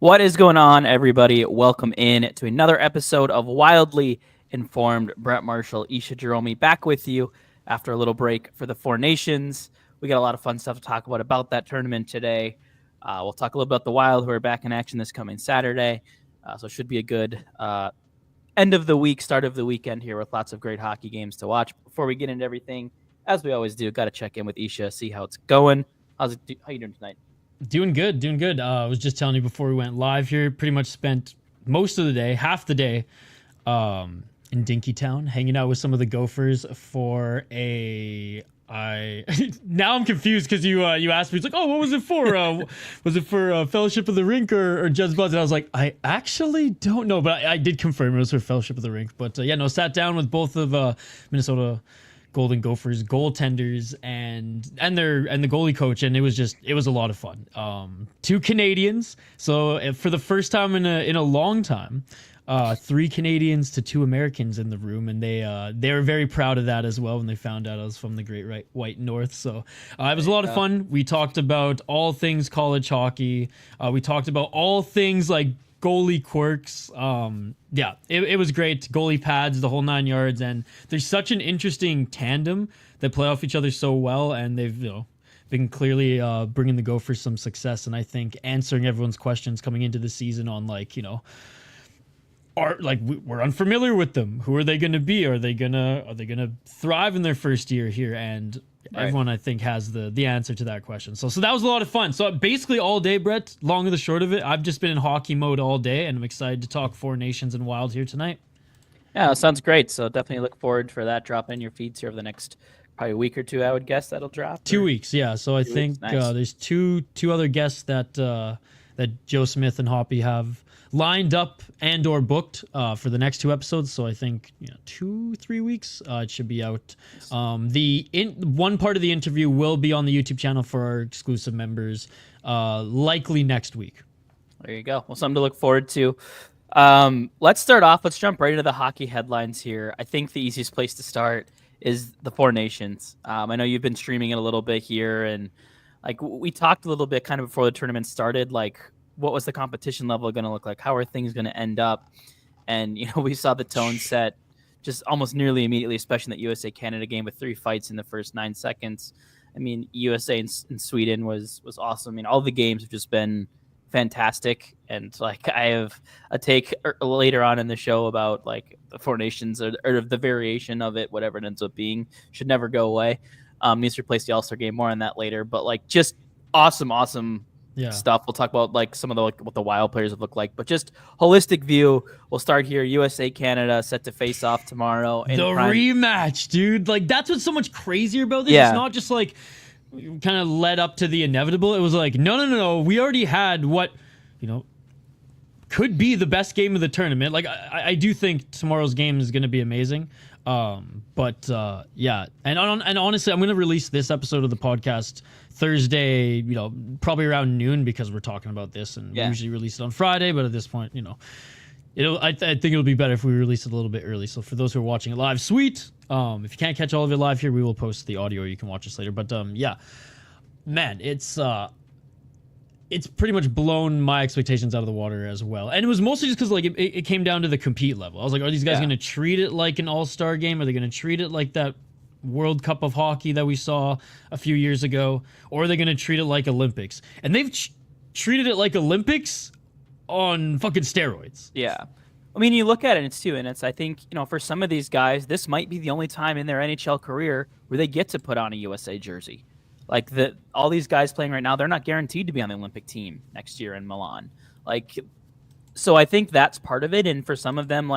What is going on, everybody? Welcome in to another episode of Wildly Informed. Brett Marshall, Isha Jerome, back with you after a little break for the Four Nations. We got a lot of fun stuff to talk about that tournament today. We'll talk a little about the Wild, who are back in action this coming Saturday. So it should be a good end of the week, start of the weekend here with lots of great hockey games to watch. Before we get into everything, as we always do, got to check in with Isha, see how it's going. How you doing tonight? Doing good. I was just telling you before we went live here, pretty much spent most of the day, half the day, in Dinkytown, hanging out with some of the Gophers for now I'm confused because you asked me, it's like, oh, what was it for? Was it for Fellowship of the Rink or Judd's Buds? And I was like, I actually don't know, but I did confirm it was for Fellowship of the Rink. But sat down with both of Minnesota Golden Gophers goaltenders and the goalie coach, and it was a lot of fun. Two Canadians, so for the first time in a long time, 3 Canadians to 2 Americans in the room, and they were very proud of that as well when they found out I was from the Great White North. So it was a lot of fun. We talked about all things college hockey. We talked about all things like goalie quirks. It was great. Goalie pads, the whole 9 yards, and there's such an interesting tandem that play off each other so well, and they've been clearly bringing the Gophers some success, and I think answering everyone's questions coming into the season on we're unfamiliar with them. Who are they going to be? Are they gonna thrive in their first year here? And everyone, I think, has the answer to that question. So that was a lot of fun. So basically all day, Brett, long and the short of it, I've just been in hockey mode all day, and I'm excited to talk Four Nations and Wild here tonight. Yeah, sounds great. So definitely look forward for that drop in your feeds here over the next probably week or two, I would guess that'll drop. 2 weeks, yeah. So I think nice. There's two other guests that Joe Smith and Hoppy have lined up and or booked for the next 2 episodes. So I think 2-3 weeks it should be out. One part of the interview will be on the YouTube channel for our exclusive members, likely next week. There you go. Well, something to look forward to. Let's start off. Let's jump right into the hockey headlines here. I think the easiest place to start is the Four Nations. I know you've been streaming it a little bit here, and we talked a little bit kind of before the tournament started, what was the competition level going to look like? How are things going to end up? And, we saw the tone set just almost nearly immediately, especially in that USA-Canada game with 3 fights in the first 9 seconds. I mean, USA and Sweden was awesome. I mean, all the games have just been fantastic. And, I have a take later on in the show about, the Four Nations or the variation of it, whatever it ends up being, should never go away. Needs to replace the All-Star game. More on that later. But, just awesome stuff. We'll talk about some of what the Wild players have looked like, but just holistic view. We'll start here. USA Canada set to face off tomorrow. Rematch, dude. That's what's so much crazier about this. Yeah. It's not just kind of led up to the inevitable. It was no. We already had what could be the best game of the tournament. I do think tomorrow's game is going to be amazing. And honestly, I'm going to release this episode of the podcast Thursday, probably around noon, because we're talking about this, and we usually release it on Friday, but at this point, I think it'll be better if we release it a little bit early. So for those who are watching it live, sweet. If you can't catch all of it live here, we will post the audio, or you can watch us later. But man, it's pretty much blown my expectations out of the water as well. And it was mostly just because it came down to the compete level. I was like, are these guys going to treat it like an all-star game? Are they going to treat it like that World Cup of hockey that we saw a few years ago? Or are they going to treat it like Olympics? And they've treated it like Olympics on fucking steroids. Yeah. I mean, you look at it, I think, for some of these guys, this might be the only time in their NHL career where they get to put on a USA jersey. All these guys playing right now, they're not guaranteed to be on the Olympic team next year in Milan. So I think that's part of it. And for some of them,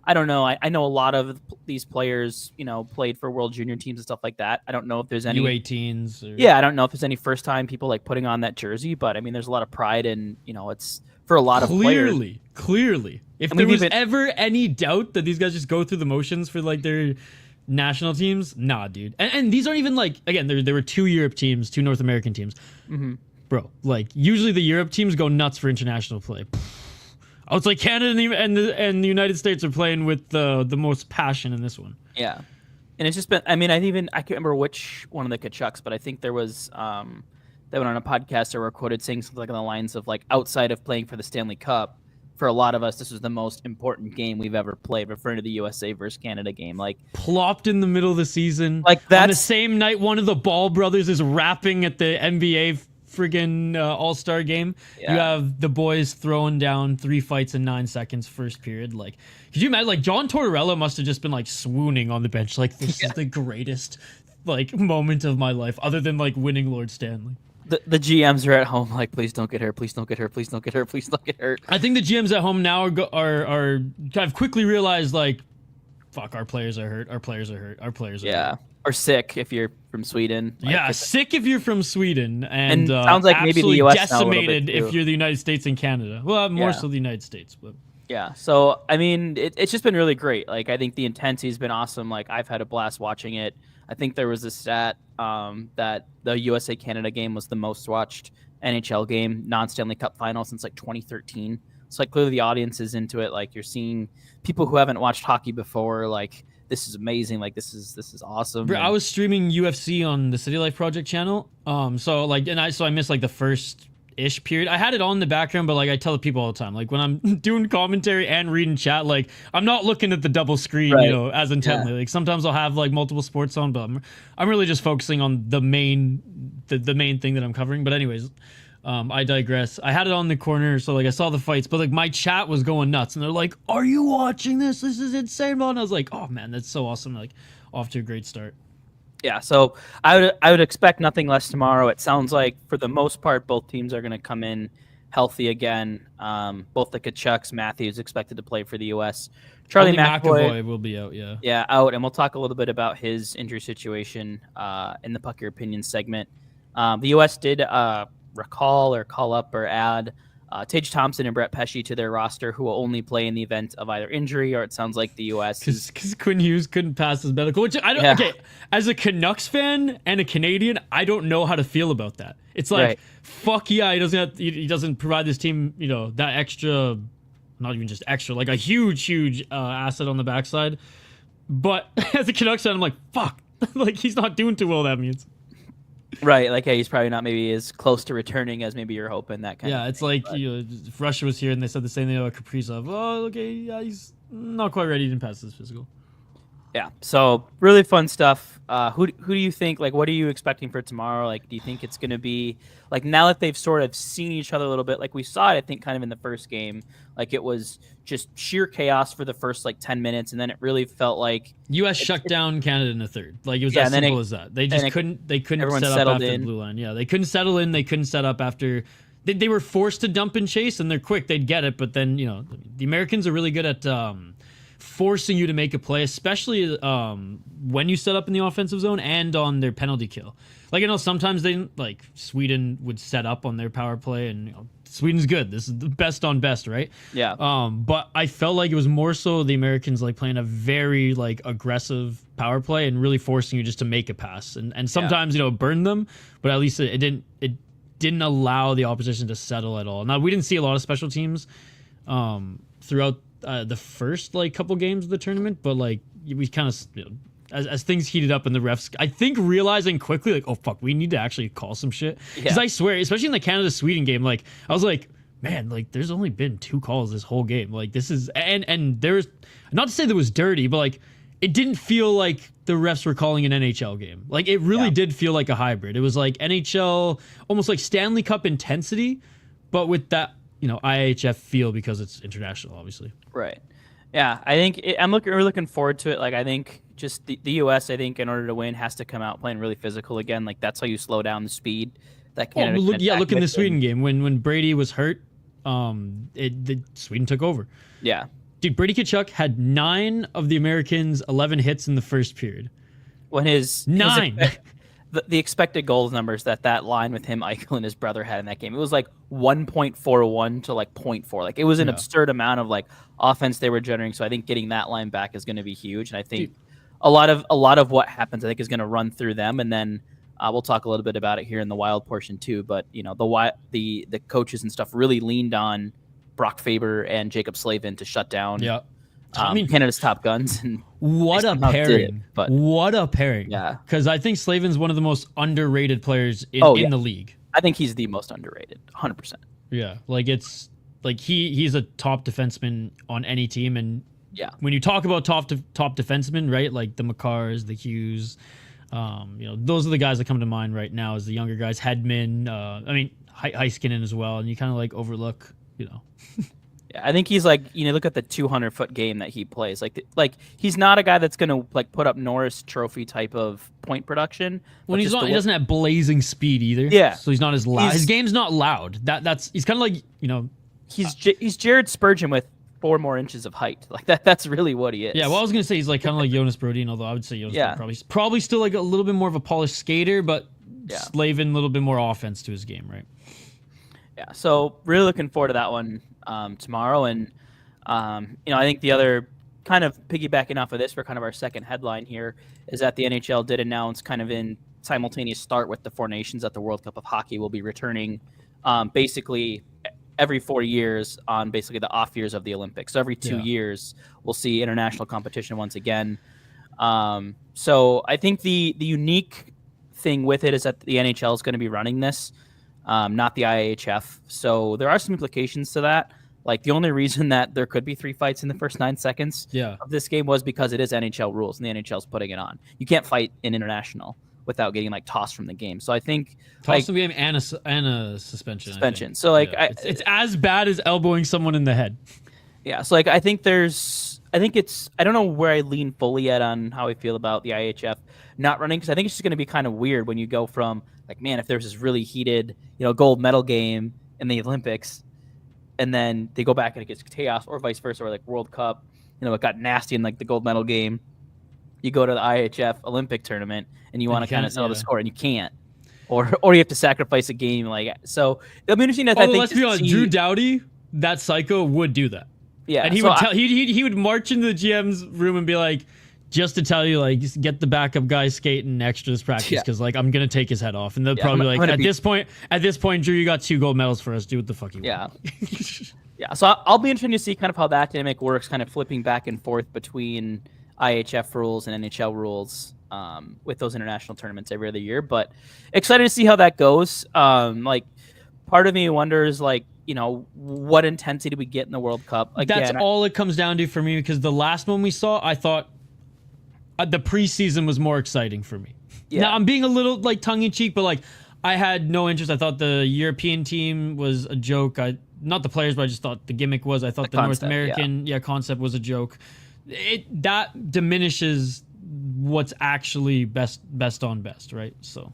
I don't know. I know a lot of these players, played for World Junior teams and stuff like that. I don't know if there's any U18s. Yeah, I don't know if there's any first time people putting on that jersey, but I mean, there's a lot of pride and it's for a lot of players. Clearly. If there was ever any doubt that these guys just go through the motions for their national teams, nah, dude. And these aren't even again, there were 2 Europe teams, 2 North American teams. Mm-hmm. Bro, usually the Europe teams go nuts for international play. Oh, it's Canada and the United States are playing with the most passion in this one. Yeah. And it's just been, I can't remember which one of the Kachucks, but I think there was that went on a podcast or were quoted saying something like on the lines of like, outside of playing for the Stanley Cup, for a lot of us, this was the most important game we've ever played, referring to the USA versus Canada game. Like, plopped in the middle of the season. Like, that's on the same night one of the Ball brothers is rapping at the NBA friggin' All-Star game. Yeah. You have the boys throwing down 3 fights in 9 seconds first period. Like, could you imagine? Like, John Tortorella must have just been like swooning on the bench. Like, this is the greatest like moment of my life, other than like winning Lord Stanley. The GMs are at home like, please don't get hurt, please don't get hurt, please don't get hurt, please don't get hurt. I think the GMs at home now are kind of quickly realized like, fuck, our players are hurt, our players are hurt, our players are hurt. Or sick if you're from Sweden. Like, sick if you're from Sweden, and sounds like maybe the US decimated if you're the United States and Canada. Well, more so the United States, but yeah. So I mean, it's just been really great. Like, I think the intensity has been awesome. Like, I've had a blast watching it. I think there was a stat that the USA Canada game was the most watched NHL game, non-Stanley Cup final, since like 2013. So like, clearly the audience is into it. Like, you're seeing people who haven't watched hockey before, like, this is amazing. Like, this is awesome. Bro, I was streaming UFC on the City Life Project channel. So like, I missed like the first ish period. I had it on in the background, but like, I tell the people all the time, like, when I'm doing commentary and reading chat, like, I'm not looking at the double screen, you know, as intently. Like, sometimes I'll have like multiple sports on, but I'm really just focusing on the main thing that I'm covering. But anyways, I digress. I had it on the corner, so like, I saw the fights, but like, my chat was going nuts, and they're like, "Are you watching this? This is insane!" And I was like, "Oh man, that's so awesome!" Like, off to a great start. Yeah, so I would expect nothing less tomorrow. It sounds like for the most part, both teams are going to come in healthy again. Both the Kachucks, Matthews expected to play for the U.S. Charlie McAvoy will be out. Yeah, out, and we'll talk a little bit about his injury situation in the Puck Your Opinion segment. The U.S. did recall or call up or add Tage Thompson and Brett Pesce to their roster, who will only play in the event of either injury or it sounds like the U.S. Because Quinn Hughes couldn't pass his medical, which I don't. Yeah. Okay, as a Canucks fan and a Canadian, I don't know how to feel about that. It's like, fuck yeah, he doesn't provide this team, you know, that extra, not even just extra, like a huge asset on the backside. But as a Canucks fan, I'm like, fuck, like, he's not doing too well. That means. Right, like, hey, he's probably not maybe as close to returning as maybe you're hoping. That kind of thing. It's like, you know, if Russia was here and they said the same thing about Kaprizov. Oh, okay, yeah, he's not quite ready. He didn't pass his physical. Yeah, so really fun stuff. Who do you think, like, what are you expecting for tomorrow? Like, do you think it's going to be, like, now that they've sort of seen each other a little bit, like we saw it, I think, kind of in the first game, like, it was just sheer chaos for the first, like, 10 minutes, and then it really felt like... U.S. shut down Canada in the third. Like, it was as simple as that. They just couldn't set up after the blue line. Yeah, they couldn't settle in. They couldn't set up after... They were forced to dump and chase, and they're quick. They'd get it, but then, you know, the Americans are really good at... forcing you to make a play, especially when you set up in the offensive zone and on their penalty kill. Like, you know, sometimes like Sweden would set up on their power play, and, you know, Sweden's good. This is the best on best, right? Yeah. But I felt like it was more so the Americans like playing a very like aggressive power play and really forcing you just to make a pass, and sometimes, you know, burn them, but at least it didn't allow the opposition to settle at all. Now, we didn't see a lot of special teams throughout the first like couple games of the tournament, but like we kind of, you know, as things heated up and the refs, I think, realizing quickly, like, oh fuck, we need to actually call some shit. Because I swear, especially in the Canada-Sweden game, like, I was like, man, like, there's only been 2 calls this whole game. Like, this is, and there's, not to say that it was dirty, but like, it didn't feel like the refs were calling an NHL game. Like, it really did feel like a hybrid. It was like NHL, almost like Stanley Cup intensity, but with that, you know, IHF feel, because it's international, obviously. Right. Yeah, I think we're looking forward to it. Like, I think just the U.S., I think, in order to win, has to come out playing really physical again. Like, that's how you slow down the speed that Canada can attack look in the with. Sweden game when Brady was hurt, Sweden took over. Yeah. Dude, Brady Tkachuk had 9 of the Americans' 11 hits in the first period. When his 9. The expected goals numbers that line with him, Eichel, and his brother had in that game, it was like 1.41 to like 0.4. Like, it was an absurd amount of like offense they were generating. So I think getting that line back is going to be huge. And I think a lot of what happens, I think, is going to run through them. And then we'll talk a little bit about it here in the Wild portion too. But, you know, the coaches and stuff really leaned on Brock Faber and Jacob Slavin to shut down I mean, Canada's top guns. And what a pairing! What a pairing! Yeah, because I think Slavin's one of the most underrated players in the league. I think he's the most underrated, 100%. Yeah, like it's like he's a top defenseman on any team, and Yeah. when you talk about top defensemen, right? Like the Makars, the Hughes, those are the guys that come to mind right now as the younger guys. Hedman, I mean Heiskanen as well, and you kind of like overlook, Yeah, I think he's like, look at the 200-foot game that he plays. Like he's not a guy that's gonna like put up Norris Trophy type of point production. When he doesn't have blazing speed either. Yeah, so he's not as loud. His game's not loud. He's kind of like he's Jared Spurgeon with 4 more inches of height. Like that's really what he is. Yeah, well, I was gonna say he's like kind of like Jonas Brodin, although I would say Jonas Brodin probably still like a little bit more of a polished skater, but slaving a little bit more offense to his game, right? Yeah, so really looking forward to that one tomorrow, and I think the other kind of piggybacking off of this for kind of our second headline here is that the NHL did announce kind of in simultaneous start with the Four Nations that the World Cup of Hockey will be returning basically every 4 years on basically the off years of the Olympics. So every 2 years we'll see international competition once again. So I think the unique thing with it is that the NHL is going to be running this, not the IHF. So there are some implications to that. Like the only reason that there could be 3 fights in the first 9 seconds of this game was because it is NHL rules and the NHL is putting it on. You can't fight in international without getting like tossed from the game. So I think tossed from the game and a suspension. So like it's as bad as elbowing someone in the head. Yeah. So like I think I don't know where I lean fully yet on how I feel about the IHF not running, because I think it's just going to be kind of weird when you go from like, man, if there's this really heated gold medal game in the Olympics, and then they go back and it gets chaos, or vice versa, or like World Cup, it got nasty in like the gold medal game. You go to the IHF Olympic tournament and you want to kind of settle the score, and you can't, or you have to sacrifice a game. Like, so it'll be interesting. I think. Let's be honest, Drew Doughty, that psycho, would do that. Yeah, and he would tell he would march into the GM's room and be like, just to tell you, like, just get the backup guys skating extra this practice because like I'm gonna take his head off, and they'll probably at this point, Drew, you got 2 gold medals for us. Do what the fuck you want. Yeah. So I'll be interested to see kind of how that dynamic works, kind of flipping back and forth between IHF rules and NHL rules with those international tournaments every other year. But excited to see how that goes. Like, part of me wonders, like, what intensity we get in the World Cup. Again, that's all it comes down to for me, because the last one we saw, I thought the preseason was more exciting for me. Yeah. Now I'm being a little like tongue-in-cheek, but like I had no interest. I thought the European team was a joke. Not the players, but I just thought the gimmick was. I thought the concept, North American concept was a joke. That diminishes what's actually best on best, right? So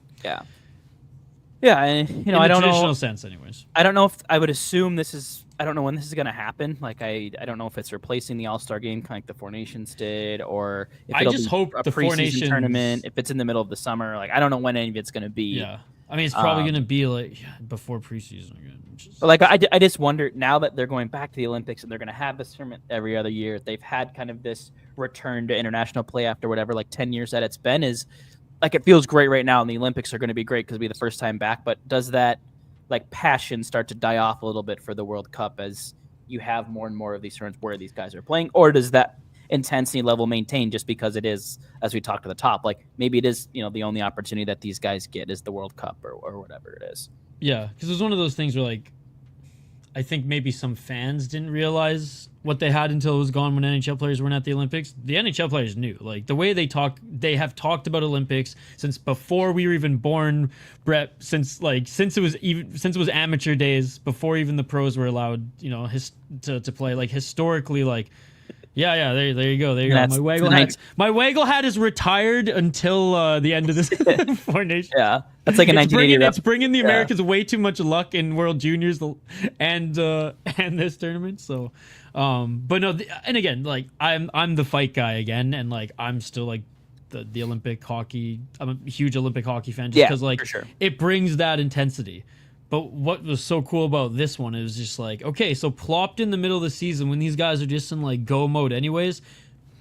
yeah, and in I don't know. In a traditional sense, anyways. I don't know if I would assume this is. I don't know when this is going to happen. Like I don't know if it's replacing the All-Star game, kind of like the Four Nations did, or if it'll just hope a the preseason Four Nations tournament. If it's in the middle of the summer, like I don't know when any of it's going to be. Yeah, I mean it's probably going to be like before preseason again. But like I just wonder, now that they're going back to the Olympics and they're going to have this tournament every other year, they've had kind of this return to international play after whatever, like 10 years that it's been, is like it feels great right now, and the Olympics are going to be great because it'll be the first time back. But does that like passion start to die off a little bit for the World Cup as you have more and more of these tournaments where these guys are playing, or does that intensity level maintain just because it is, as we talked to the top, like maybe it is, the only opportunity that these guys get is the World Cup or whatever it is. Yeah, because it was one of those things where like I think maybe some fans didn't realize what they had until it was gone when NHL players weren't at the Olympics. The NHL players knew. Like the way they have talked about Olympics since before we were even born, Brett, since it was amateur days, before even the pros were allowed, to play. Like historically, like there you go. My waggle hat is retired until the end of this Four Nations. Yeah, that's like a 1980. It's bringing the Americans way too much luck in World Juniors and this tournament. So, but no, and again, like I'm the fight guy again, and like I'm still like the Olympic hockey. I'm a huge Olympic hockey fan just because like it brings that intensity. But what was so cool about this one is just like, okay, so plopped in the middle of the season when these guys are just in like go mode anyways,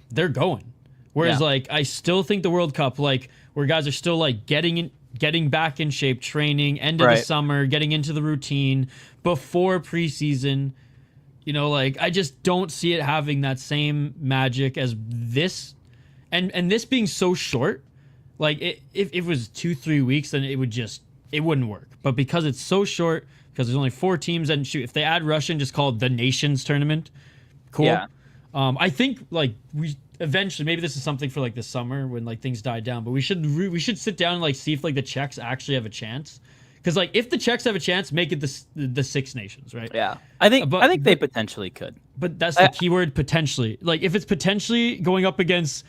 they're going. Whereas like I still think the World Cup, like where guys are still like getting back in shape, training, end of the summer, getting into the routine before preseason, like I just don't see it having that same magic as this. And this being so short, like if it was 2-3 weeks, then it would just it wouldn't work. But because it's so short, because there's only 4 teams, and shoot, if they add Russian, just call it the Nations Tournament. Cool. Yeah. I think like we eventually, maybe this is something for like the summer when like things die down, but we should sit down and like see if like the Czechs actually have a chance. Because like if the Czechs have a chance, make it the 6 nations, right? Yeah, I think they potentially could. But that's the keyword, potentially. Like if it's potentially going up against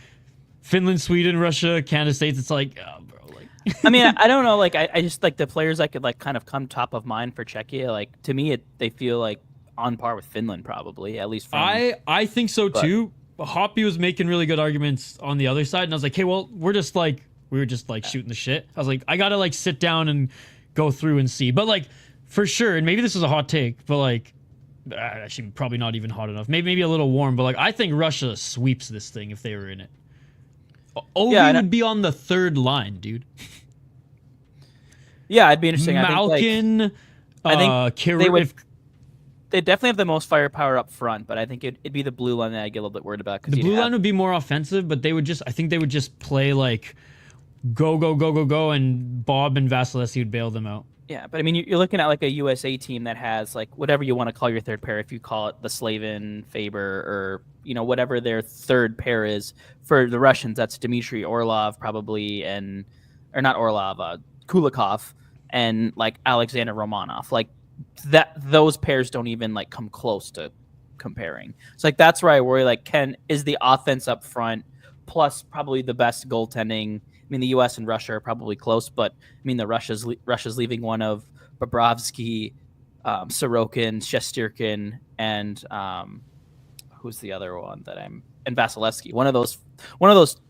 Finland, Sweden, Russia, Canada, States, it's like, oh, bro. Like, I mean, I don't know. Like I just like the players that could like kind of come top of mind for Czechia. Like to me, they feel like on par with Finland, probably at least. I think so too. Hoppy was making really good arguments on the other side, and I was like, hey, well, we were just like shooting the shit. I was like, I gotta like sit down and go through and see. But like for sure, and maybe this is a hot take, but like actually probably not even hot enough. Maybe a little warm, but like I think Russia sweeps this thing if they were in it. Ovi would be on the 3rd line, dude. Yeah, it'd be interesting. Malkin, I think Kirill. They definitely have the most firepower up front, but I think it'd be the blue line that I get a little bit worried about. The blue line would be more offensive, but I think they would just play like go, and Bob and Vasilevsky would bail them out. Yeah, but I mean, you're looking at like a USA team that has like whatever you want to call your third pair. If you call it the Slavin, Faber, or whatever their third pair is for the Russians, that's Dmitry Orlov probably, or not Orlov, Kulikov, and like Alexander Romanov. Like those pairs don't even like come close to comparing. So like that's where I worry. Like, is the offense up front plus probably the best goaltending? I mean, the U.S. and Russia are probably close, but I mean, Russia's leaving one of Bobrovsky, Sorokin, Shesterkin, and who's the other one and Vasilevsky. One of those.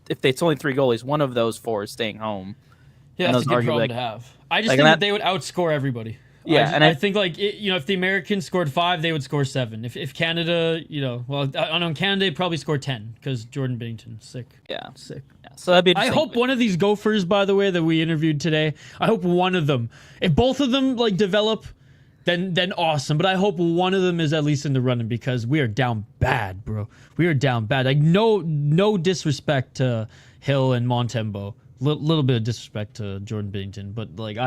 If it's only 3 goalies, one of those 4 is staying home. Yeah, that's a good problem to have. I just think that they would outscore everybody. Yeah, I think like if the Americans scored 5, they would score 7. If Canada, on Canada they'd probably score 10 because Jordan Binnington's sick. Yeah, sick. Yeah, so that'd be interesting. I hope one of these Gophers, by the way, that we interviewed today, I hope one of them, if both of them like develop, then awesome. But I hope one of them is at least in the running because we are down bad, bro. We are down bad. Like no disrespect to Hill and Montembeault. Little bit of disrespect to Jordan Binnington, but like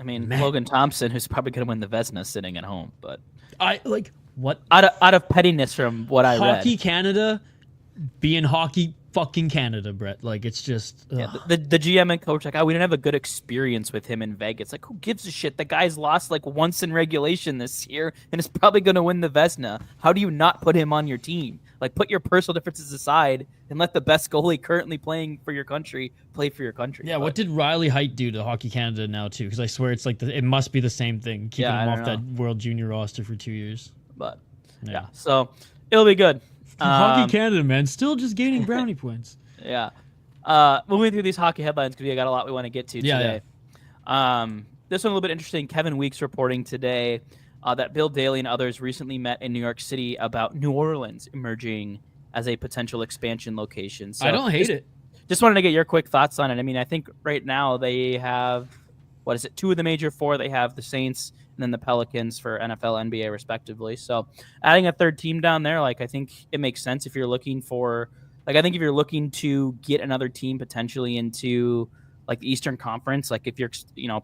Logan Thompson, who's probably going to win the Vezina sitting at home, but what out of pettiness from what I read. Hockey Canada being hockey fucking Canada, Brett. Like it's just the GM and coach like, we didn't have a good experience with him in Vegas. Like, who gives a shit? The guy's lost like once in regulation this year and is probably going to win the Vezina. How do you not put him on your team? Like, put your personal differences aside and let the best goalie currently playing for your country play for your country. Yeah, what did Riley Heidt do to Hockey Canada now too? Because I swear it's like it must be the same thing, keeping him off that World Junior roster for 2 years. But yeah, so it'll be good. Hockey Canada, man, still just gaining brownie points. Yeah. Moving through these hockey headlines because we got a lot we want to get to today. Yeah. This one a little bit interesting. Kevin Weeks reporting today that Bill Daly and others recently met in New York City about New Orleans emerging as a potential expansion location. So I don't hate it. Just wanted to get your quick thoughts on it. I mean, I think right now they have, 2 of the major 4. They have the Saints and then the Pelicans for NFL, NBA respectively. So adding a 3rd team down there, I think it makes sense if you're looking for, I think if you're looking to get another team potentially into the Eastern Conference, if you're,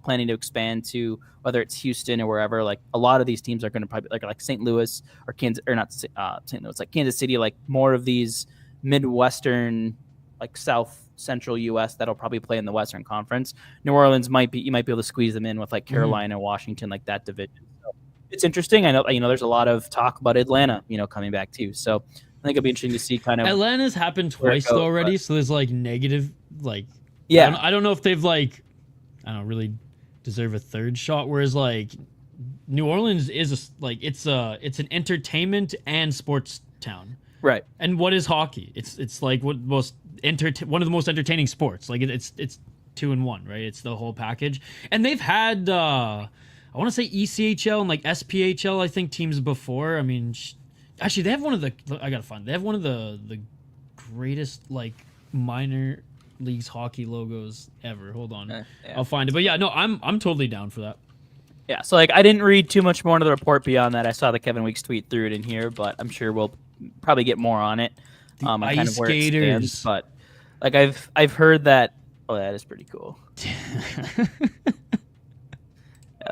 planning to expand to whether it's Houston or wherever, a lot of these teams are going to probably like St. Louis or Kansas, or not St. Louis, Kansas City, more of these Midwestern, South Central U.S. that'll probably play in the Western Conference. New Orleans you might be able to squeeze them in with Carolina, Washington, that division. So it's interesting. I know, there's a lot of talk about Atlanta, coming back too. So I think it'll be interesting to see kind of. Atlanta's happened twice already, so there's negative Yeah, I don't know if they've really deserve a 3rd shot. Whereas New Orleans is it's an entertainment and sports town, right? And what is hockey? It's one of the most entertaining sports. It's 2 in 1, right? It's the whole package. And they've had I want to say ECHL and SPHL I think teams before. I mean, actually they have one of the They have one of the greatest minor leagues hockey logos ever. Hold on, yeah. I'll find it. But yeah, no, I'm totally down for that. Yeah, so I didn't read too much more into the report beyond that. I saw the Kevin Weeks tweet, threw it in here, but I'm sure we'll probably get more on it. The ice skaters, but I've heard that. Oh, that is pretty cool.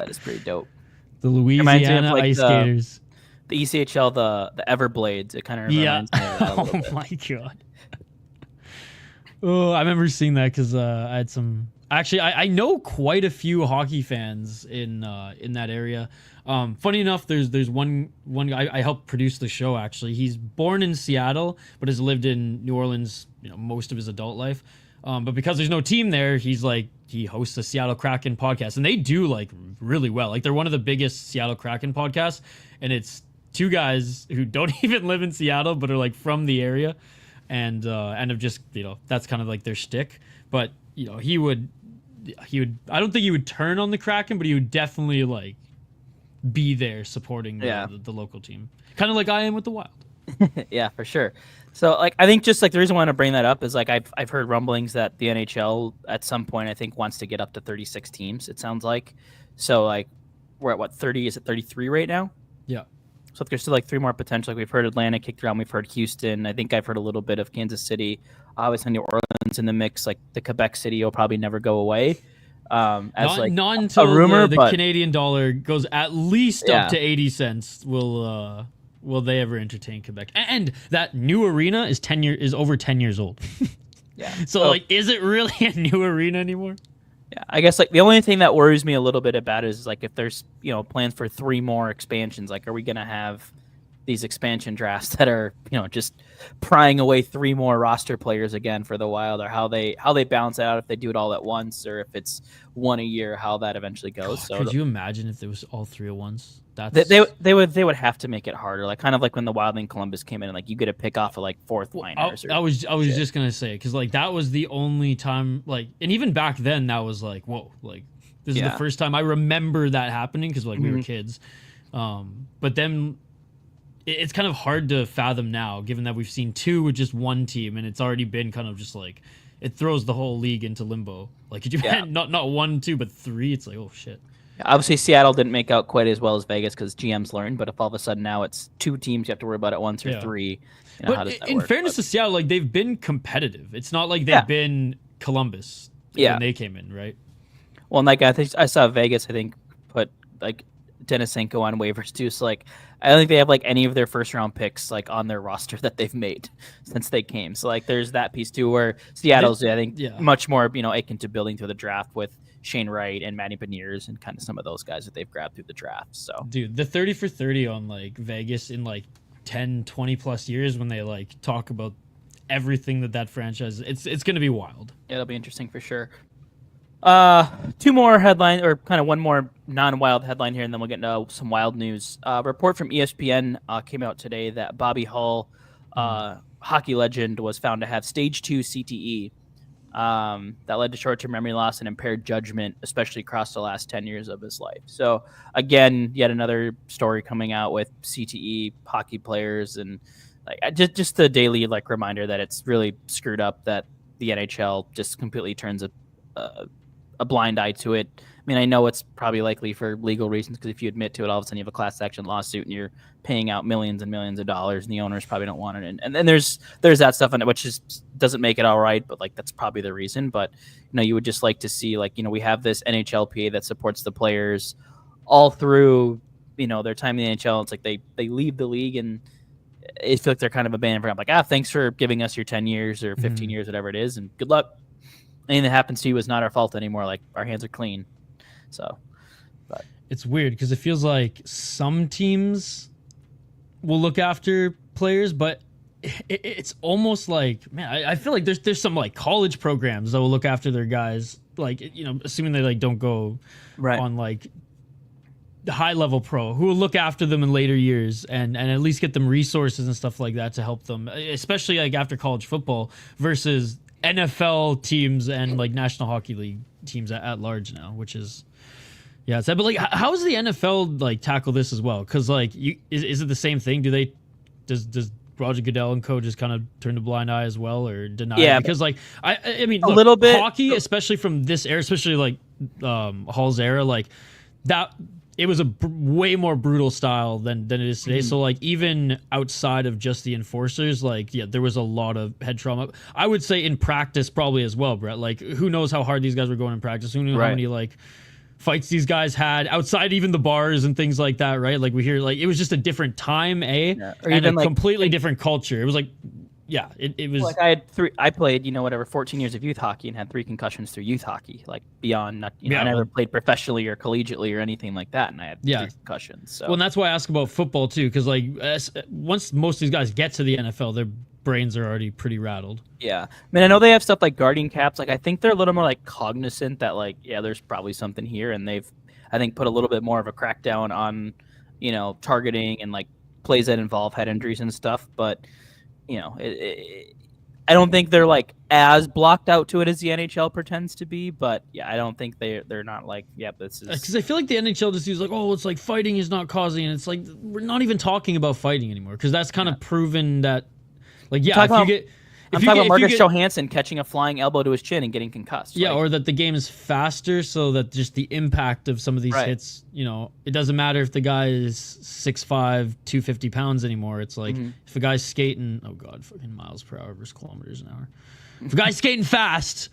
That is pretty dope. The Reminds me of, Louisiana like, Ice Skaters. The ECHL, the Everblades. It kind of reminds me of that a little bit. Oh my god. Oh, I remember seeing that because I had some. Actually, I know quite a few hockey fans in that area. Funny enough, there's one guy I helped produce the show. Actually, he's born in Seattle but has lived in New Orleans, most of his adult life. But because there's no team there, he hosts a Seattle Kraken podcast, and they do like really well. Like they're one of the biggest Seattle Kraken podcasts, and it's two guys who don't even live in Seattle but are like from the area, and have just that's kind of like their shtick. But he would I don't think he would turn on the Kraken, but he would definitely like be there supporting the local team, kind of like I am with the Wild. Yeah, for sure. So like I think just like the reason I want to bring that up is like I've heard rumblings that the NHL at some point I think wants to get up to 36 teams. It sounds like. So like we're at what 30? Is it 33 right now? Yeah. So if there's still like three more potential, like we've heard Atlanta kicked around, we've heard Houston. I think I've heard a little bit of Kansas City. Obviously, New Orleans in the mix. Like the Quebec City will probably never go away. As not until a rumor, the but Canadian dollar goes at least up to 80 cents. Will they ever entertain Quebec? And that new arena is over 10 years old. Yeah. So like, is it really a new arena anymore? Yeah, I guess like the only thing that worries me a little bit about it is like if there's plans for 3 more expansions, like are we gonna have these expansion drafts that are just prying away 3 more roster players again for the Wild, or how they balance it out if they do it all at once, or if it's one a year, how that eventually goes. So could you imagine if there was all 3 at once? They would have to make it harder, like kind of like when the Wild and Columbus came in, and like you get a pick off of like fourth liners. I was just gonna say, because like that was the only time, like, and even back then that was like, whoa, like this is the first time I remember that happening, because like we were kids. But then it's kind of hard to fathom now, given that we've seen 2 with just 1 team, and it's already been kind of just like it throws the whole league into limbo. Like, could you not 1, 2, but 3? It's like, oh shit. Obviously, Seattle didn't make out quite as well as Vegas because GMs learned. But if all of a sudden now it's 2 teams you have to worry about at once, or 3, but how does that in work? fairness to Seattle, like they've been competitive. It's not like they've been Columbus when they came in, right? Well, and like I think I saw Vegas, I think, put like Denisenko on waivers too. So like I don't think they have like any of their first round picks like on their roster that they've made since they came. So like there's that piece too, where Seattle's I think much more akin to building through the draft with Shane Wright and Matty Beniers and kind of some of those guys that they've grabbed through the draft. So dude, the 30 for 30 on like Vegas in like 10, 20 plus years, when they like talk about everything that franchise, it's going to be wild. Yeah, it'll be interesting for sure. 2 more headlines, or kind of one more non-Wild headline here, and then we'll get into some Wild news. Report from ESPN came out today that Bobby Hull, hockey legend, was found to have stage 2 CTE. That led to short-term memory loss and impaired judgment, especially across the last 10 years of his life. So again, yet another story coming out with CTE hockey players, and like just the daily like reminder that it's really screwed up that the NHL just completely turns a blind eye to it. I mean, I know it's probably likely for legal reasons, because if you admit to it, all of a sudden you have a class action lawsuit and you're paying out millions and millions of dollars, and the owners probably don't want it. And then there's that stuff in it, which just doesn't make it all right, but like that's probably the reason. But you would just like to see, like, we have this NHLPA that supports the players all through their time in the NHL. It's like they leave the league and it feels like they're kind of abandoned. I'm like, thanks for giving us your 10 years or 15 years, whatever it is, and good luck. Anything that happens to you is not our fault anymore. Like, our hands are clean. So, but it's weird because it feels like some teams will look after players, but it's almost like, man, I feel like there's some like college programs that will look after their guys, like, assuming they like don't go on like high level pro, who will look after them in later years and at least get them resources and stuff like that to help them, especially like after college football, versus NFL teams and like National Hockey League teams at large now, which is it's sad. But like, how does the NFL like tackle this as well? Because like, is it the same thing? Does Roger Goodell and co just kind of turn a blind eye as well, or deny it? Because like I mean, a little bit hockey, especially from this era, especially like Hall's era, like that. It was a way more brutal style than it is today. So like, even outside of just the enforcers, like, there was a lot of head trauma. I would say in practice probably as well, Brett. Like, who knows how hard these guys were going in practice? Who knew how many like fights these guys had outside even the bars and things like that, right? Like we hear, like it was just a different time, Yeah. Or and even a completely different culture. It was like, yeah, it was like I played, 14 years of youth hockey and had 3 concussions through youth hockey, like beyond not, I never played professionally or collegiately or anything like that, and I had 3 concussions. So well, and that's why I ask about football too, because like once most of these guys get to the NFL, their brains are already pretty rattled. Yeah, I mean, I know they have stuff like guardian caps. Like I think they're a little more like cognizant that like, yeah, there's probably something here, and they've, I think, put a little bit more of a crackdown on, targeting and like plays that involve head injuries and stuff, but. I don't think they're like as blocked out to it as the NHL pretends to be, but yeah, I don't think they're not like, yep, this is because I feel like the NHL just is like, oh, it's like fighting is not causing, and it's like we're not even talking about fighting anymore because that's kind of proven that, like, yeah, I'm talking about Marcus Johansson catching a flying elbow to his chin and getting concussed. Yeah, or that the game is faster, so that just the impact of some of these hits, it doesn't matter if the guy is 6'5", 250 pounds anymore. It's like if a guy's skating, oh god, fucking miles per hour versus kilometers an hour. If a guy's skating fast,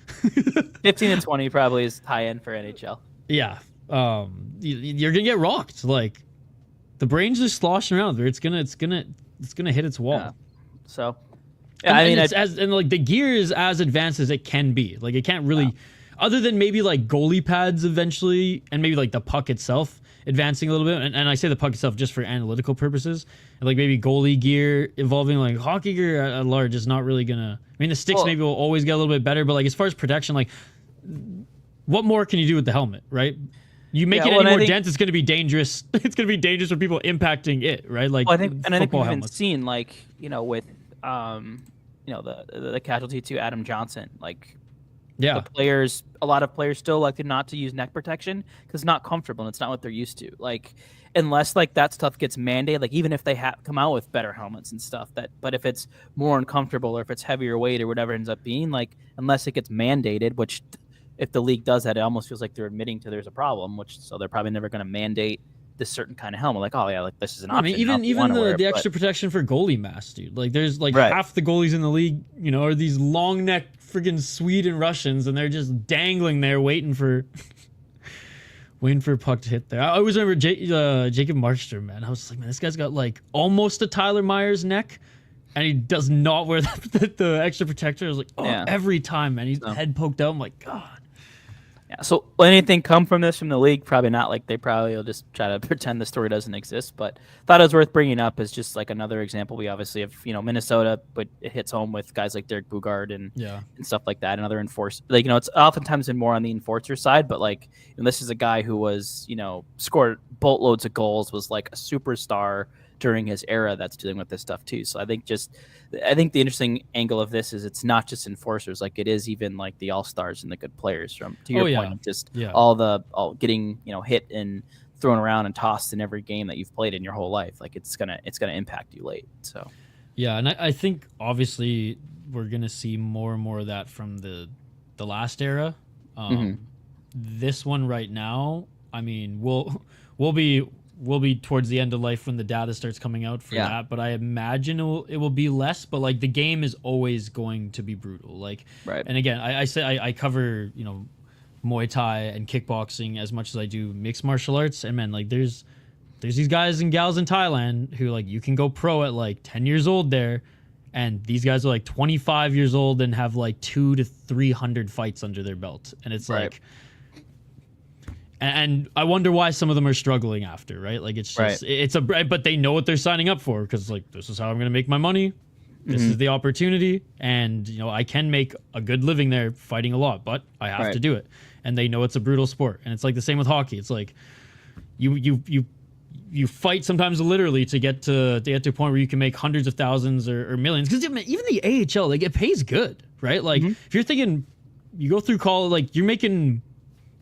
15 and 20 probably is high end for NHL. Yeah, you're gonna get rocked. Like the brain's just sloshing around there. It's gonna hit its wall. Yeah. So. Yeah, and like the gear is as advanced as it can be. Like it can't really, other than maybe like goalie pads eventually, and maybe like the puck itself advancing a little bit. And I say the puck itself just for analytical purposes. And like maybe goalie gear evolving, like hockey gear at large is not really gonna. I mean, the sticks maybe will always get a little bit better, but like as far as protection, like what more can you do with the helmet, right? You make it any more dense, it's going to be dangerous. It's going to be dangerous for people impacting it, right? Like I think we've even seen like with. The casualty to Adam Johnson, like a lot of players still elected not to use neck protection because it's not comfortable and it's not what they're used to. Like unless like that stuff gets mandated, like even if they come out with better helmets and stuff, but if it's more uncomfortable or if it's heavier weight or whatever it ends up being, like unless it gets mandated, which if the league does that, it almost feels like they're admitting to there's a problem, so they're probably never going to mandate this certain kind of helmet. Like, oh yeah, like this is an option. I mean, even the extra protection for goalie masks, dude. Like there's like half the goalies in the league, are these long neck friggin' Swede and Russians, and they're just dangling there waiting for puck to hit there. I always remember Jacob Markstrom, man. I was like, man, this guy's got like almost a Tyler Myers neck, and he does not wear the extra protector. I was like, every time, man, he's head poked out. I'm like, God. Yeah, so will anything come from this from the league? Probably not. Like they probably will just try to pretend the story doesn't exist. But thought it was worth bringing up as just like another example. We obviously have Minnesota, but it hits home with guys like Derek Bugard and stuff like that, and other enforcers. Like it's oftentimes been more on the enforcer side, but like this is a guy who was scored boatloads of goals, was like a superstar during his era that's dealing with this stuff too. So I think the interesting angle of this is it's not just enforcers, like it is even like the all-stars and the good players from to your point, just all getting hit and thrown around and tossed in every game that you've played in your whole life. Like it's gonna impact you late. So yeah, and I think obviously we're gonna see more and more of that from the last era. This one right now, I mean, we'll be towards the end of life when the data starts coming out for that, but I imagine it will be less. But like the game is always going to be brutal. Like, and again, I cover Muay Thai and kickboxing as much as I do mixed martial arts, and man, like there's these guys and gals in Thailand who like you can go pro at like 10 years old there, and these guys are like 25 years old and have like 200 to 300 fights under their belt, and it's like. And I wonder why some of them are struggling after, right? Like it's just but they know what they're signing up for because like this is how I'm going to make my money. This is the opportunity, and I can make a good living there fighting a lot, but I have to do it. And they know it's a brutal sport, and it's like the same with hockey. It's like you fight sometimes literally to get to a point where you can make hundreds of thousands or millions. Because even the AHL, like it pays good, right? Like if you're thinking you go through college, like you're making.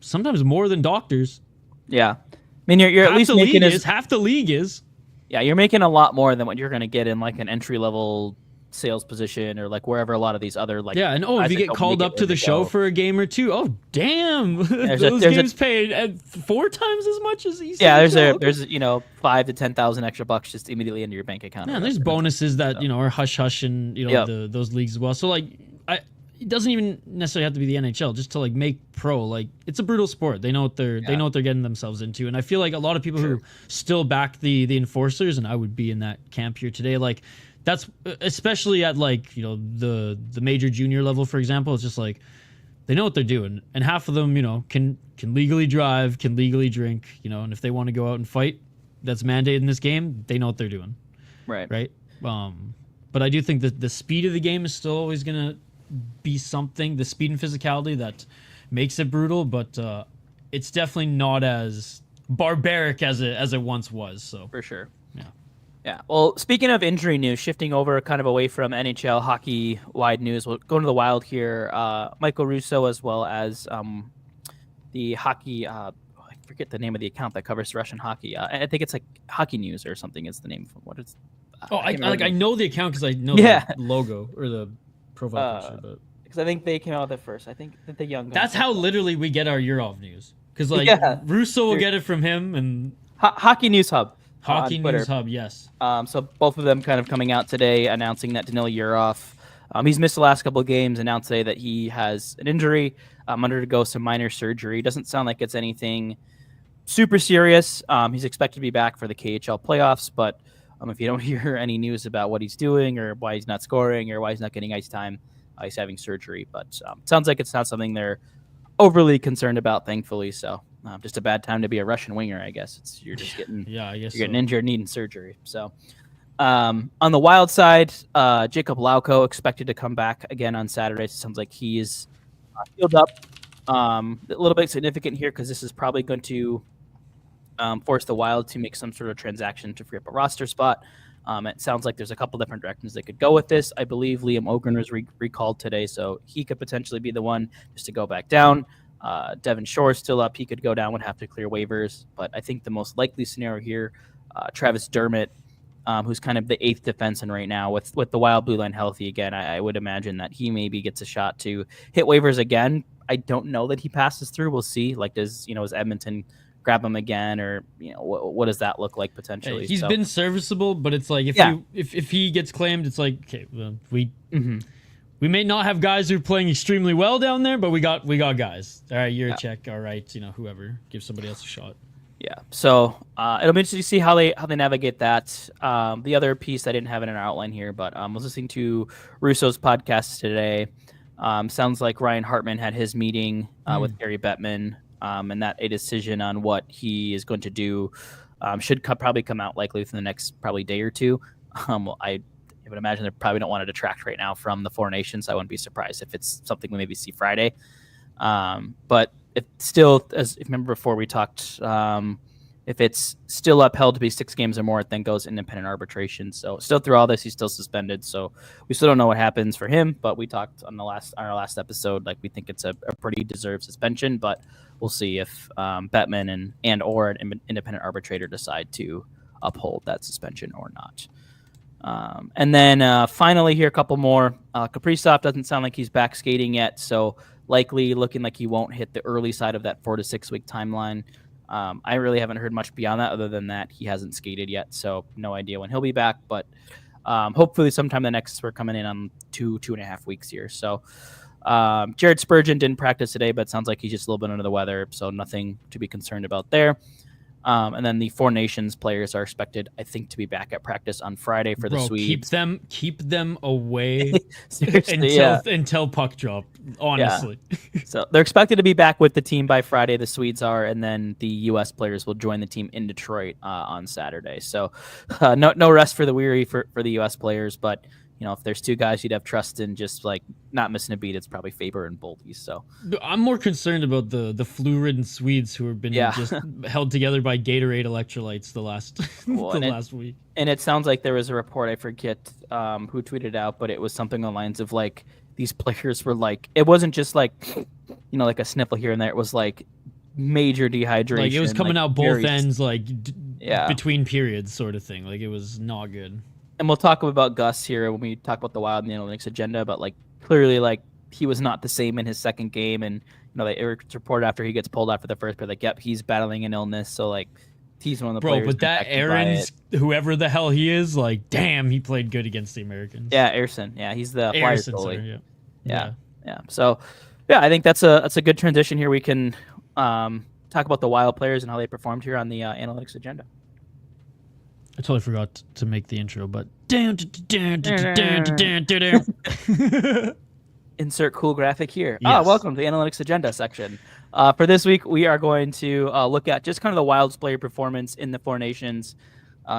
Sometimes more than doctors. Yeah, I mean you're at least making half the league is. Yeah, you're making a lot more than what you're going to get in like an entry level sales position or like wherever a lot of these other like. Yeah, and if you get called up to the show for a game or two, oh damn, those games paid at 4 times as much as ECHL. Yeah, there's 5,000 to 10,000 extra bucks just immediately into your bank account. Yeah, there's bonuses that are hush hush and those leagues as well. So like it doesn't even necessarily have to be the NHL, just to like make pro. Like it's a brutal sport. They know what they're getting themselves into. And I feel like a lot of people who still back the enforcers, and I would be in that camp here today, like that's especially at like, you know, the major junior level, for example. It's just like they know what they're doing. And half of them, you know, can legally drive, can legally drink, you know, and if they want to go out and fight, that's mandated in this game, they know what they're doing. Right. But I do think that the speed of the game is still always going to be something, the speed and physicality that makes it brutal, but it's definitely not as barbaric as it once was. So for sure. Yeah. Well, speaking of injury news, shifting over kind of away from NHL hockey wide news, we'll go to the Wild here. Michael Russo, as well as the hockey, I forget the name of the account that covers Russian hockey. I think it's like Hockey News or something is the name of what it's. I know the account because I know the logo or the profile picture, but because I think they came out with it first. I think that the young. That's how literally we get our Urov news, because like Russo will get it from him and Hockey News Hub. Hockey News Hub, yes. So both of them kind of coming out today announcing that Danil Urov, he's missed the last couple of games, announced today that he has an injury, undergo some minor surgery. Doesn't sound like it's anything super serious. He's expected to be back for the KHL playoffs, but if you don't hear any news about what he's doing or why he's not scoring or why he's not getting ice time, he's having surgery. But it sounds like it's not something they're overly concerned about, thankfully. So just a bad time to be a Russian winger, I guess. You're just getting getting injured, needing surgery. So on the Wild side, Jacob Lauko expected to come back again on Saturday. So it sounds like he is healed up. A little bit significant here because this is probably going to force the Wild to make some sort of transaction to free up a roster spot. It sounds like there's a couple different directions they could go with this. I believe Liam Ogren was recalled today, so he could potentially be the one just to go back down. Devin Shore's still up. He could go down, would have to clear waivers. But I think the most likely scenario here, Travis Dermott, who's kind of the eighth defenseman right now with the Wild blue line healthy again, I would imagine that he maybe gets a shot to hit waivers again. I don't know that he passes through. We'll see. Like, does Edmonton grab him again, or what does that look like potentially? He's been serviceable, but it's like if he gets claimed, it's like, okay, well, we may not have guys who are playing extremely well down there, but we got guys. All right, you're a check. All right, whoever, give somebody else a shot. Yeah, so it'll be interesting to see how they navigate that. The other piece I didn't have in our outline here, but I was listening to Russo's podcast today. Sounds like Ryan Hartman had his meeting with Gary Bettman. And that a decision on what he is going to do should probably come out likely within the next probably day or two. I would imagine they probably don't want to detract right now from the Four Nations. So I wouldn't be surprised if it's something we maybe see Friday. But if still, as if remember before we talked, if it's still upheld to be 6 games or more, it then goes independent arbitration. So still through all this, he's still suspended. So we still don't know what happens for him. But we talked on our last episode, like we think it's a pretty deserved suspension. But we'll see if Bettman and or an independent arbitrator decide to uphold that suspension or not. And then finally here, a couple more. Kaprizov doesn't sound like he's back skating yet. So likely looking like he won't hit the early side of that 4 to 6 week timeline. I really haven't heard much beyond that other than that he hasn't skated yet, so no idea when he'll be back, but hopefully sometime we're coming in on 2.5 weeks here. So Jared Spurgeon didn't practice today, but it sounds like he's just a little bit under the weather, so nothing to be concerned about there. And then the Four Nations players are expected, I think, to be back at practice on Friday for the Swedes. Keep them away Seriously, until puck drop, honestly. Yeah. So they're expected to be back with the team by Friday, the Swedes are, and then the U.S. players will join the team in Detroit on Saturday. So no rest for the weary for the U.S. players, but if there's 2 guys you'd have trust in just like not missing a beat, it's probably Faber and Boldy. So I'm more concerned about the flu-ridden Swedes who have been just held together by Gatorade electrolytes the last last week. And it sounds like there was a report, I forget who tweeted out, but it was something on the lines of like these players were like, it wasn't just like like a sniffle here and there. It was like major dehydration. Like it was coming out both ends, like between periods, sort of thing. Like it was not good. And we'll talk about Gus here when we talk about the Wild and the analytics agenda, but like clearly like he was not the same in his second game, and it's reported after he gets pulled out for the first period, like, yep, he's battling an illness, so like he's one of the players. But that Aaron's, whoever the hell he is, like, damn, he played good against the Americans. Yeah, Aarson. Yeah, he's the Flyers goalie. Yeah. Yeah. So, yeah, I think that's a good transition here. We can talk about the Wild players and how they performed here on the analytics agenda. I totally forgot to make the intro, but Insert cool graphic here. Yes. Welcome to the analytics agenda section. For this week, we are going to look at just kind of the Wild's player performance in the Four Nations.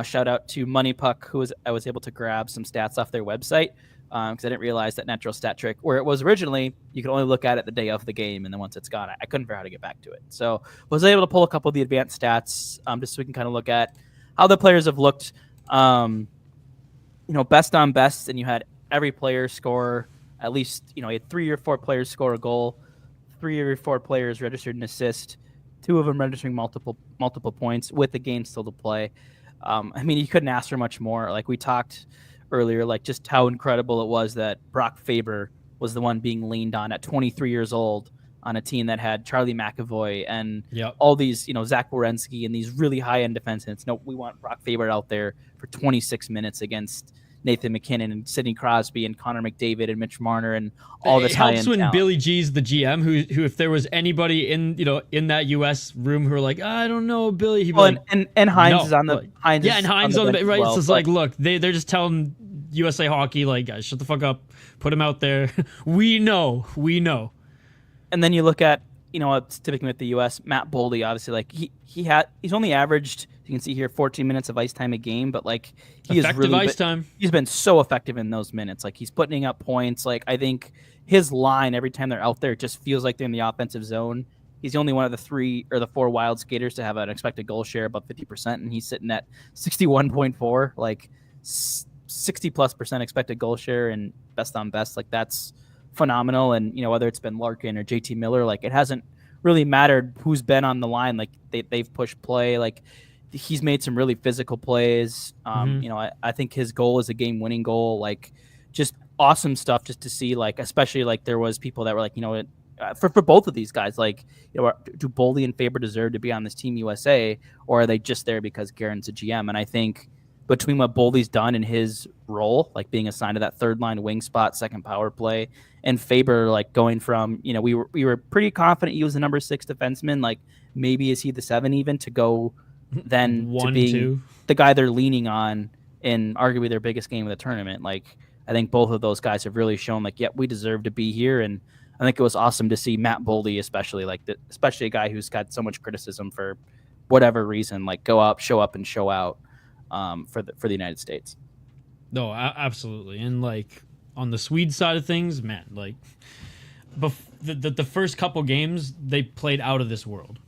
Shout out to Money Puck, I was able to grab some stats off their website because I didn't realize that Natural Stat Trick, where it was originally, you could only look at it the day of the game, and then once it's gone, I couldn't figure out how to get back to it. So was able to pull a couple of the advanced stats just so we can kind of look at how the players have looked, best on best, and you had every player score at least, you had 3 or 4 players score a goal, 3 or 4 players registered an assist, 2 of them registering multiple points with the game still to play. You couldn't ask for much more. Like we talked earlier, like just how incredible it was that Brock Faber was the one being leaned on at 23 years old on a team that had Charlie McAvoy and all these, Zach Werenski and these really high-end defensemen. No, we want Brock Faber out there for 26 minutes against Nathan McKinnon and Sidney Crosby and Connor McDavid and Mitch Marner and all this high-end helps when talent. Billy G's the GM, who if there was anybody in that U.S. room who were like, I don't know, Billy, he'd be like, and Hines is on the Hines. Yeah, and Hines on the bench, right? Well, so it's like, look, they're just telling USA Hockey, like, guys, shut the fuck up, put him out there. we know. And then you look at, typically with the U.S., Matt Boldy, obviously, like he's only averaged, you can see here, 14 minutes of ice time a game, but like he's been so effective in those minutes. Like he's putting up points. Like I think his line every time they're out there, it just feels like they're in the offensive zone. He's the only one of the 3 or the 4 Wild skaters to have an expected goal share above 50%, and he's sitting at 61.4, like 60+% expected goal share and best on best. Like that's phenomenal. And whether it's been Larkin or JT Miller, like it hasn't really mattered who's been on the line. Like they've pushed play. Like he's made some really physical plays. I think his goal is a game-winning goal. Like just awesome stuff just to see. Like especially like there was people that were like, for both of these guys, like do Boldy and Faber deserve to be on this Team USA, or are they just there because Guerin's a GM? And I think between what Boldy's done in his role, like being assigned to that third line wing spot, second power play, and Faber like going from, we were pretty confident he was the number 6 defenseman. Like maybe is he the 7 even to go then to being the guy they're leaning on in arguably their biggest game of the tournament. Like I think both of those guys have really shown like, we deserve to be here. And I think it was awesome to see Matt Boldy, especially a guy who's got so much criticism for whatever reason, like go up, show up and show out for the United States. No, absolutely. And like on the Swede side of things, man, like the first couple games they played out of this world.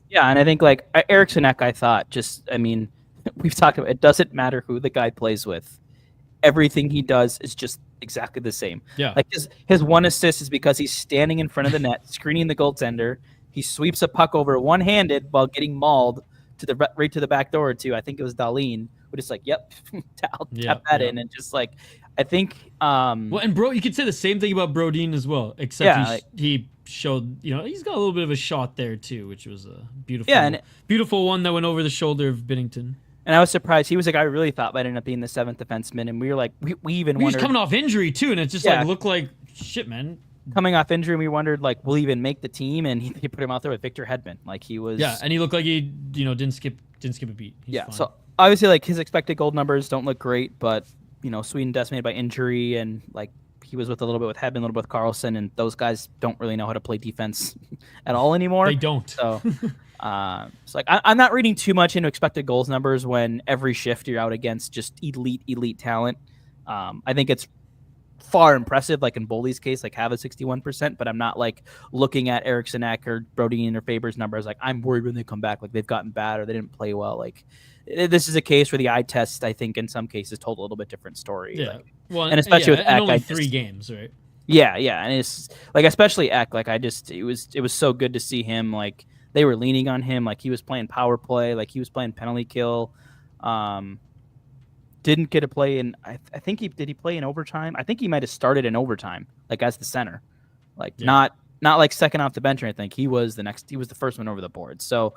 Yeah, and I think like Eriksson Ek, I thought we've talked about it. Doesn't matter who the guy plays with, everything he does is just exactly the same. Yeah, like his one assist is because he's standing in front of the net, screening the goaltender. He sweeps a puck over one-handed while getting mauled right to the back door to, I think it was Dahlin. We're just like, tap that in, and just like, I think. Well, and you could say the same thing about Brodin as well, except he showed, he's got a little bit of a shot there too, which was a beautiful one that went over the shoulder of Binnington. And I was surprised. He was a guy I really thought might end up being the 7th defenseman, and we were like, we even wondered. He was coming off injury too, and it just like looked like shit, man. Coming off injury, and we wondered like, will he even make the team? And he put him out there with Victor Hedman, like he was. Yeah, and he looked like he didn't skip a beat. He's fine. So obviously like his expected goal numbers don't look great, but Sweden decimated by injury, and like he was with a little bit with Hedman, a little bit with Carlson, and those guys don't really know how to play defense at all anymore. They don't. So. So like I'm not reading too much into expected goals numbers when every shift you're out against just elite talent. I think it's far impressive, like in Boldy's case, like have a 61%, but I'm not like looking at Eriksson Ek or Brodin or Faber's numbers like I'm worried when they come back, like they've gotten bad or they didn't play well. Like this is a case where the eye test, I think, in some cases told a little bit different story. Yeah, like, well, and especially with Ek, only 3 games, right? Yeah, and it's like especially Ek, like it was so good to see him like. They were leaning on him, like he was playing power play, like he was playing penalty kill. Didn't get to play in. I think did he play in overtime? I think he might have started in overtime, like as the center, like not like second off the bench or anything. He was the first one over the board. So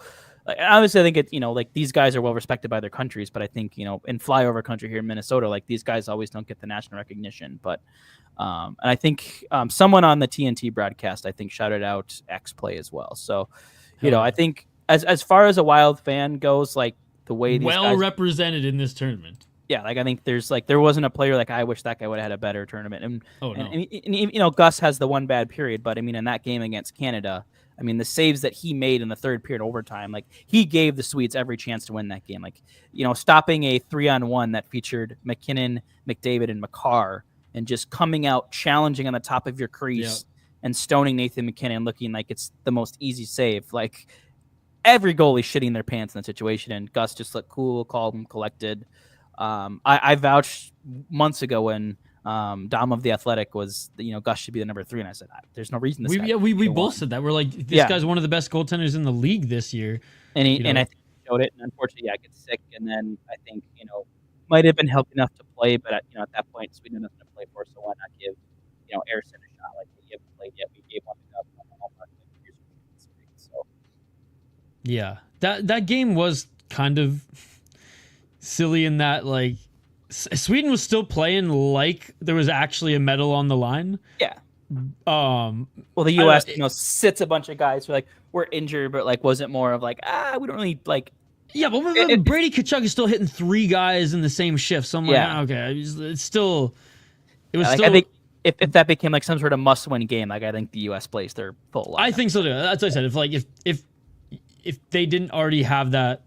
like, obviously I think it, like these guys are well respected by their countries, but I think, in flyover country here in Minnesota, like these guys always don't get the national recognition. But and I think someone on the TNT broadcast, I think, shouted out X Play as well. So, I think as far as a Wild fan goes, like the way these guys represented in this tournament. Yeah, like I think there wasn't a player like I wish that guy would have had a better tournament. And Gus has the one bad period, but I mean in that game against Canada, I mean the saves that he made in the third period overtime, like he gave the Swedes every chance to win that game. Like, stopping a 3-on-1 that featured McKinnon, McDavid, and McCarr, and just coming out challenging on the top of your crease and stoning Nathan McKinnon, looking like it's the most easy save. Like every goalie shitting their pants in that situation, and Gus just looked cool, calm, collected. I vouched months ago when Dom of the Athletic was, Gus should be the number 3, and I said, there's no reason to. We both said that. We're like, this guy's one of the best goaltenders in the league this year, and I think he showed it. And unfortunately, I get sick, and then I think might have been healthy enough to play, but at that point, Sweden had nothing to play for, so why not give Ersson a shot? Like we haven't played yet, we gave one to Cup. So yeah, that game was kind of silly in that, like, Sweden was still playing like there was actually a medal on the line. Yeah. Well, the U.S. sits a bunch of guys who we're injured, but was it more of we don't really like. Yeah, but Brady Tkachuk is still hitting 3 guys in the same shift. So I'm like, okay, it's still. It was still. I think if that became some sort of must-win game, I think the U.S. plays their full lineup. I think so too. That's what I said. If they didn't already have that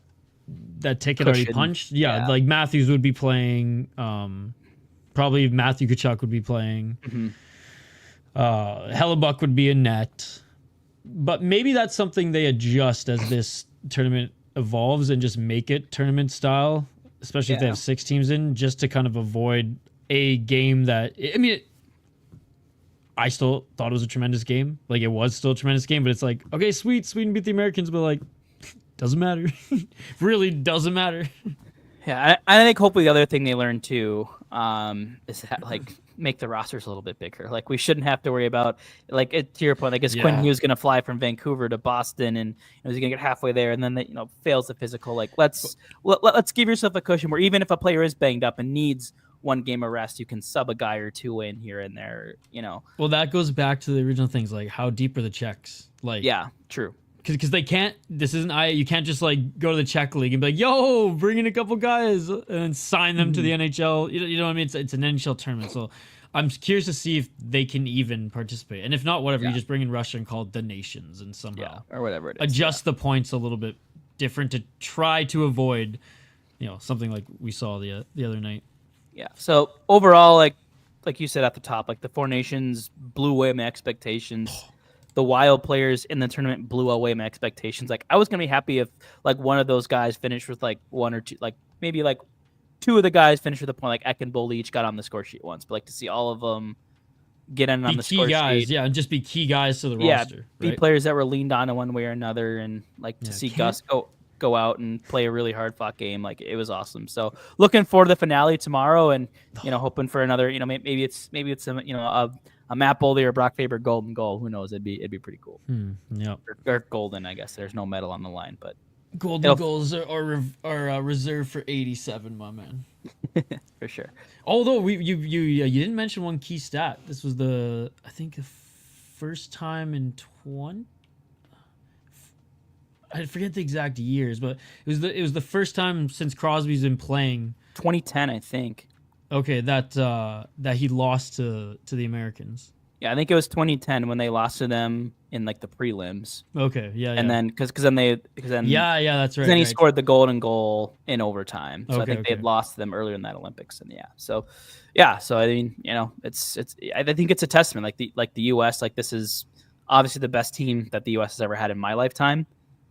ticket already punched, like Matthews would be playing. Probably Matthew Tkachuk would be playing. Mm-hmm. Hellebuck would be in net, but maybe that's something they adjust as this tournament evolves and just make it tournament style, especially if they have 6 teams in, just to kind of avoid a game that, I mean, I still thought it was a tremendous game. Like, it was still a tremendous game, but it's like, okay, sweet, Sweden beat the Americans, but doesn't matter. Really doesn't matter. Yeah, I think hopefully the other thing they learned too is that make the rosters a little bit bigger. We shouldn't have to worry about to your point. Is Quinn Hughes going to fly from Vancouver to Boston, and is he going to get halfway there and then fails the physical? Let's give yourself a cushion where even if a player is banged up and needs one game of rest, you can sub a guy or 2 in here and there. Well, that goes back to the original things, how deep are the checks? Yeah, true. Because they can't. This isn't. You can't just go to the Czech league and be like, "Yo, bring in a couple guys and sign them to the NHL." You know what I mean? It's an NHL tournament, so I'm curious to see if they can even participate. And if not, whatever. You just bring in Russia and call it the Nations, and somehow or whatever it is, adjust the points a little bit different to try to avoid, something like we saw the other night. Yeah. So overall, like you said at the top, the 4 nations blew away my expectations. The Wild players in the tournament blew away my expectations. I was gonna be happy if one of those guys finished with 1 or 2, maybe 2 of the guys finished with a point. Eck and Boldy each got on the score sheet once, but to see all of them get in on the score guys, sheet, and just be key guys to the roster. Be players that were leaned on in one way or another, and to see Gus go out and play a really hard fought game, it was awesome. So looking forward to the finale tomorrow, and hoping for another. Maybe it's a Matt Boldy or Brock Faber golden goal. Who knows? It'd be pretty cool. Yeah. Or golden, I guess. There's no medal on the line, but golden goals are reserved for 87, my man. For sure. Although you didn't mention one key stat. This was the first time in 20. I forget the exact years, but it was the first time since Crosby's been playing. 2010, I think. Okay, that he lost to the Americans. Yeah, I think it was 2010 when they lost to them in the prelims. Okay, yeah, and then because then that's right. Then he scored the golden goal in overtime. So I think they had lost to them earlier in that Olympics, and so I mean, it's I think it's a testament. The U.S. This is obviously the best team that the U.S. has ever had in my lifetime.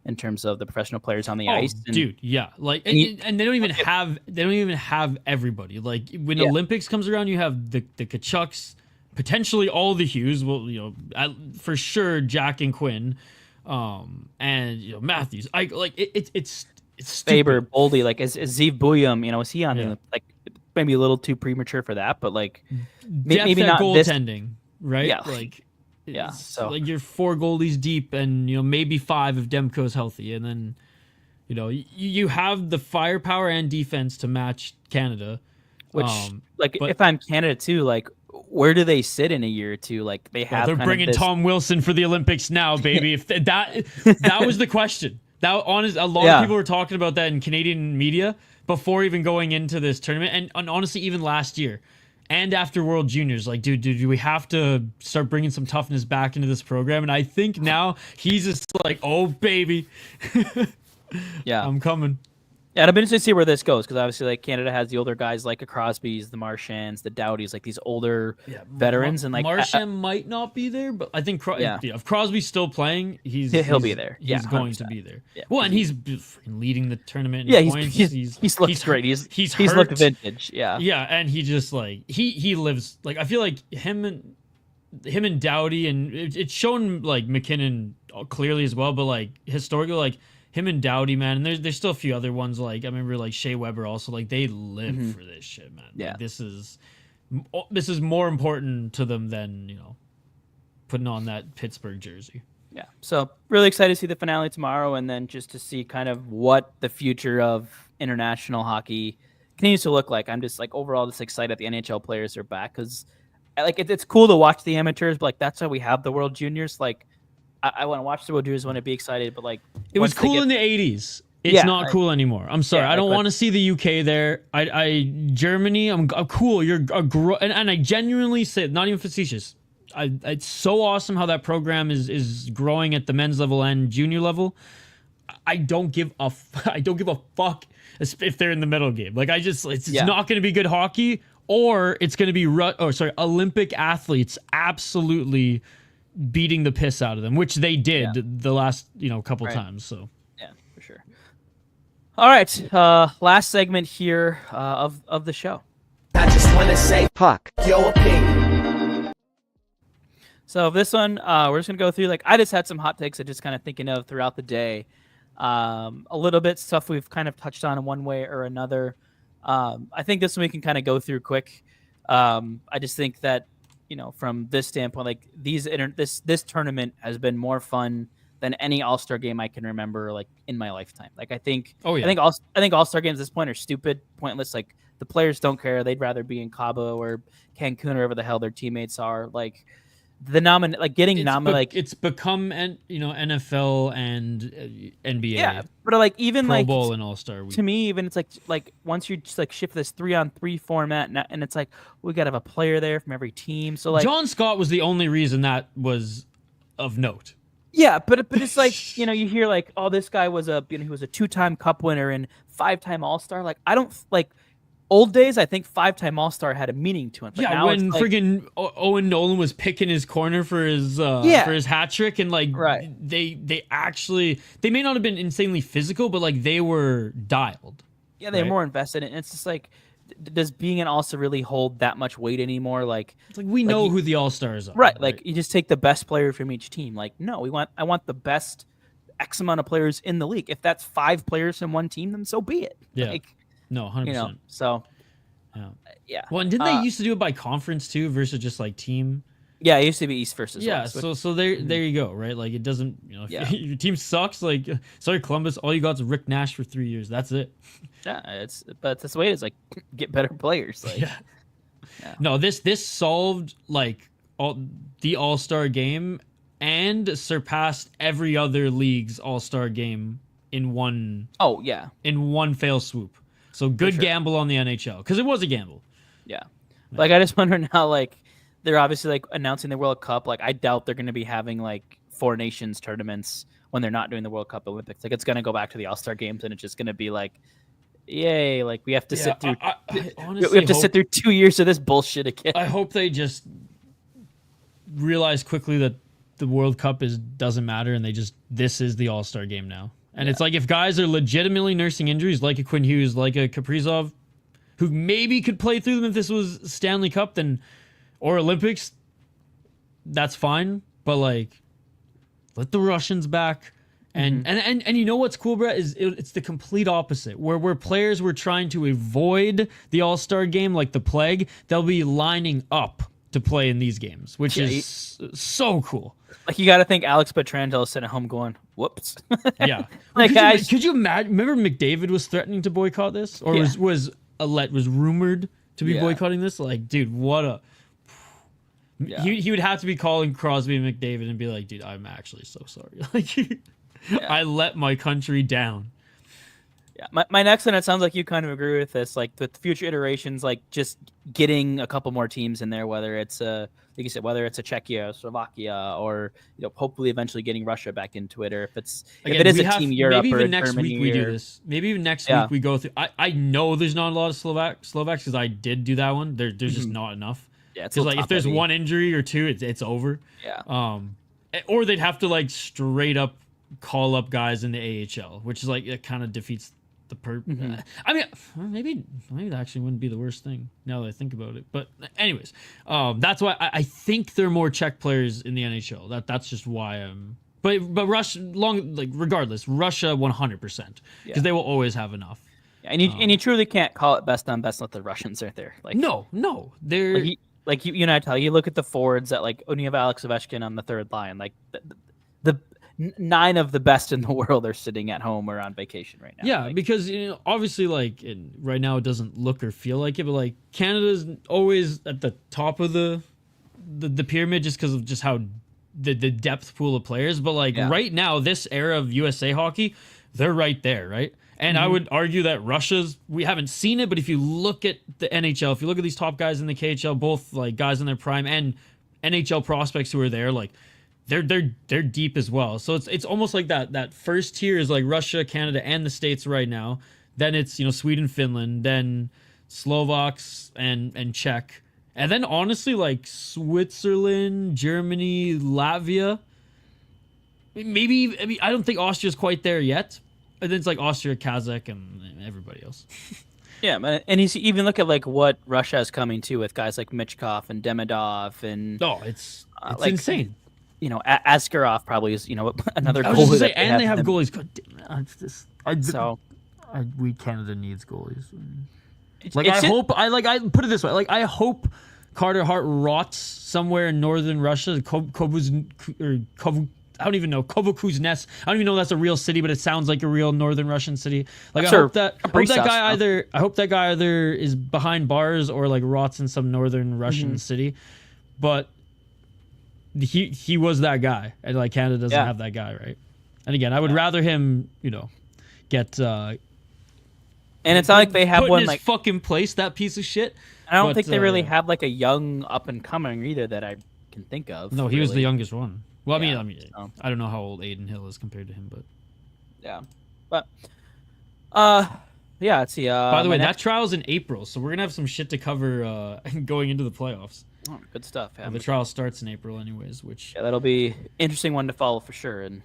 In terms of the professional players on the ice, dude, yeah, and they don't even have everybody. When the Olympics comes around, you have the Tkachuks, potentially all the Hughes. Well, for sure Jack and Quinn, and Matthews. It's Faber, Boldy, is Zeev Bouillon, is he on the maybe a little too premature for that, but maybe not goaltending, right? Yeah. So you're 4 goalies deep, and maybe 5 if Demko's healthy, and then You know, you have the firepower and defense to match Canada. Which, but if I'm Canada too, like, where do they sit in a year or two? Like, they have. They're bringing Tom Wilson for the Olympics now, baby. If that was the question. That honest, a lot of people were talking about that in Canadian media before even going into this tournament, and honestly, even last year. And after World Juniors, like, dude, we have to start bringing some toughness back into this program. And I think now he's just like, oh, baby. Yeah. I'm coming. Yeah, it'll be interesting to see where this goes, because obviously, like, Canada has the older guys like the Crosbys, the Marchands, the Dowdys, like these older veterans. And like Marchand might not be there, but I think if Crosby's still playing, he'll be there. He's going to be there. Yeah. Well, and he's leading the tournament. He's looked great. He's looked vintage. Yeah. Yeah, and he just like he lives like, I feel like him and Dowdy, and it's shown like McKinnon clearly as well, but like historically, like him and Dowdy, man, and there's still a few other ones, like I remember like Shea Weber also, like they live for this shit, man. Yeah, like, this is more important to them than, you know, putting on that Pittsburgh jersey. Yeah, so really excited to see the finale tomorrow, and then just to see kind of what the future of international hockey continues to look like. I'm just like overall just excited that the NHL players are back, because like it's cool to watch the amateurs, but like that's why we have the World Juniors. Like I want to watch the World Juniors, want to be excited, but like it was cool in the 80s. It's not cool anymore. I'm sorry. I don't want to see the UK there. Germany, I'm cool. You're and I genuinely say, not even facetious. It's so awesome how that program is growing at the men's level and junior level. I don't give a fuck if they're in the medal game. Like it's not going to be good hockey, or it's going to be Olympic athletes absolutely beating the piss out of them, which they did the last couple times. So yeah, for sure. All right, last segment here of the show. I just want to say, Puck, your opinion. So this one, we're just gonna go through. Like, I just had some hot takes I just kind of thinking of throughout the day. A little bit stuff we've kind of touched on in one way or another. I think this one we can kind of go through quick. I just think that, from this standpoint, like this tournament has been more fun than any All-Star game I can remember, like in my lifetime. Like I think All-Star games at this point are stupid, pointless. Like the players don't care; they'd rather be in Cabo or Cancun or wherever the hell their teammates are. Like it's become NFL and NBA. Yeah, but like even Pro like Bowl and All-Star week. To me, even it's like once you just like shift this 3-on-3 format, and it's like we gotta have a player there from every team. So like John Scott was the only reason that was of note. Yeah, but it's like you hear like, oh, this guy was he was a 2-time Cup winner and 5-time All-Star. Like I don't like. Old days, I think 5-time All-Star had a meaning to him. But now when friggin' Owen Nolan was picking his corner for his hat trick, and like they may not have been insanely physical, but like they were dialed. Yeah, they're more invested in it. It's just like, does being an All-Star really hold that much weight anymore? Like it's like we know who the All-Stars are. Right. Like you just take the best player from each team. Like, no, I want the best X amount of players in the league. If that's 5 players from one team, then so be it. Yeah. Like, no, 100%. So, yeah. Well, and didn't they used to do it by conference too, versus just like team? Yeah, it used to be East versus West. Yeah, so there you go, right? Like it doesn't, if your team sucks, like sorry Columbus, all you got is Rick Nash for 3 years. That's it. Yeah, but that's the way it is. Like get better players. Like, yeah. No, this solved like the All-Star game and surpassed every other league's All-Star game in one. Oh yeah. In one fell swoop. So good gamble on the NHL, because it was a gamble. Yeah. Like I just wonder now, like they're obviously like announcing the World Cup. Like I doubt they're going to be having like 4 nations tournaments when they're not doing the World Cup Olympics. Like it's going to go back to the All-Star games, and it's just going to be like, yay! Like we have to sit through. We have to sit through 2 years of this bullshit again. I hope they just realize quickly that the World Cup doesn't matter, and this is the All-Star game now. And it's like if guys are legitimately nursing injuries, like a Quinn Hughes, like a Kaprizov, who maybe could play through them if this was Stanley Cup or Olympics, that's fine. But like, let the Russians back. And you know what's cool, Brett, is it's the complete opposite. Where players were trying to avoid the All-Star game like the plague, they'll be lining up to play in these games, which is so cool. Like, you got to think Alex Petrangelo is sitting at home going, "Whoops." Yeah. Like, could you imagine? Remember McDavid was threatening to boycott this, or was rumored to be boycotting this? Like, dude, what a. Yeah. He would have to be calling Crosby and McDavid and be like, dude, I'm actually so sorry. Like, I let my country down. Yeah, my next one, it sounds like you kind of agree with this. Like, with future iterations, like just getting a couple more teams in there, whether it's like you said, whether it's a Czechia, Slovakia, or hopefully eventually getting Russia back into it, or if it is a team Europe, maybe or even next Germany, week we do this. Maybe even next week we go through. I know there's not a lot of Slovaks because I did do that one. There's just not enough. Yeah, because like if there's one injury or two, it's over. Yeah. Or they'd have to like straight up call up guys in the AHL, which is like it kind of defeats the I mean, maybe that actually wouldn't be the worst thing now that I think about it. But anyways, that's why I think there are more Czech players in the NHL. That's just why I'm. But Russia, regardless, Russia 100% because they will always have enough. Yeah, and you truly can't call it best on best unless the Russians are there. Like, no, they're like you and I tell you, look at the forwards that when you have Alex Ovechkin on the third line, like the 9 of the best in the world are sitting at home or on vacation right now. Yeah, because obviously, right now it doesn't look or feel like it, but like Canada's always at the top of the pyramid just because of just how the depth pool of players. But right now, this era of USA hockey, they're right there, right? And I would argue that we haven't seen it, but if you look at the NHL, if you look at these top guys in the KHL, both like guys in their prime and NHL prospects who are there, like they're deep as well. So it's almost like that first tier is like Russia, Canada, and the States right now. Then it's Sweden, Finland, then Slovaks and Czech, and then honestly like Switzerland, Germany, Latvia. Maybe I don't think Austria's quite there yet. And then it's like Austria, Kazakh, and everybody else. Yeah, and you even look at what Russia is coming to with guys like Michkov and Demidov and it's insane. Askarov probably is another goalie. goalie. They have goalies. God damn it, we Canada needs goalies. I put it this way. I hope Carter Hart rots somewhere in northern Russia. I don't even know. Kovakuznets. I don't even know if that's a real city, but it sounds like a real northern Russian city. I hope that guy either is behind bars or rots in some northern Russian city. But he was that guy, and Canada doesn't have that guy, right? And again, I would rather him, get. And it's not like they have one in his fucking place. That piece of shit. I don't think they really have a young up and coming either that I can think of. No, he was the youngest one. Well, I mean, I don't know how old Aiden Hill is compared to him, but let's see. By the way, that trial's in April, so we're gonna have some shit to cover going into the playoffs. Oh, good stuff. Yeah. The trial starts in April, anyways. Which that'll be interesting one to follow for sure. And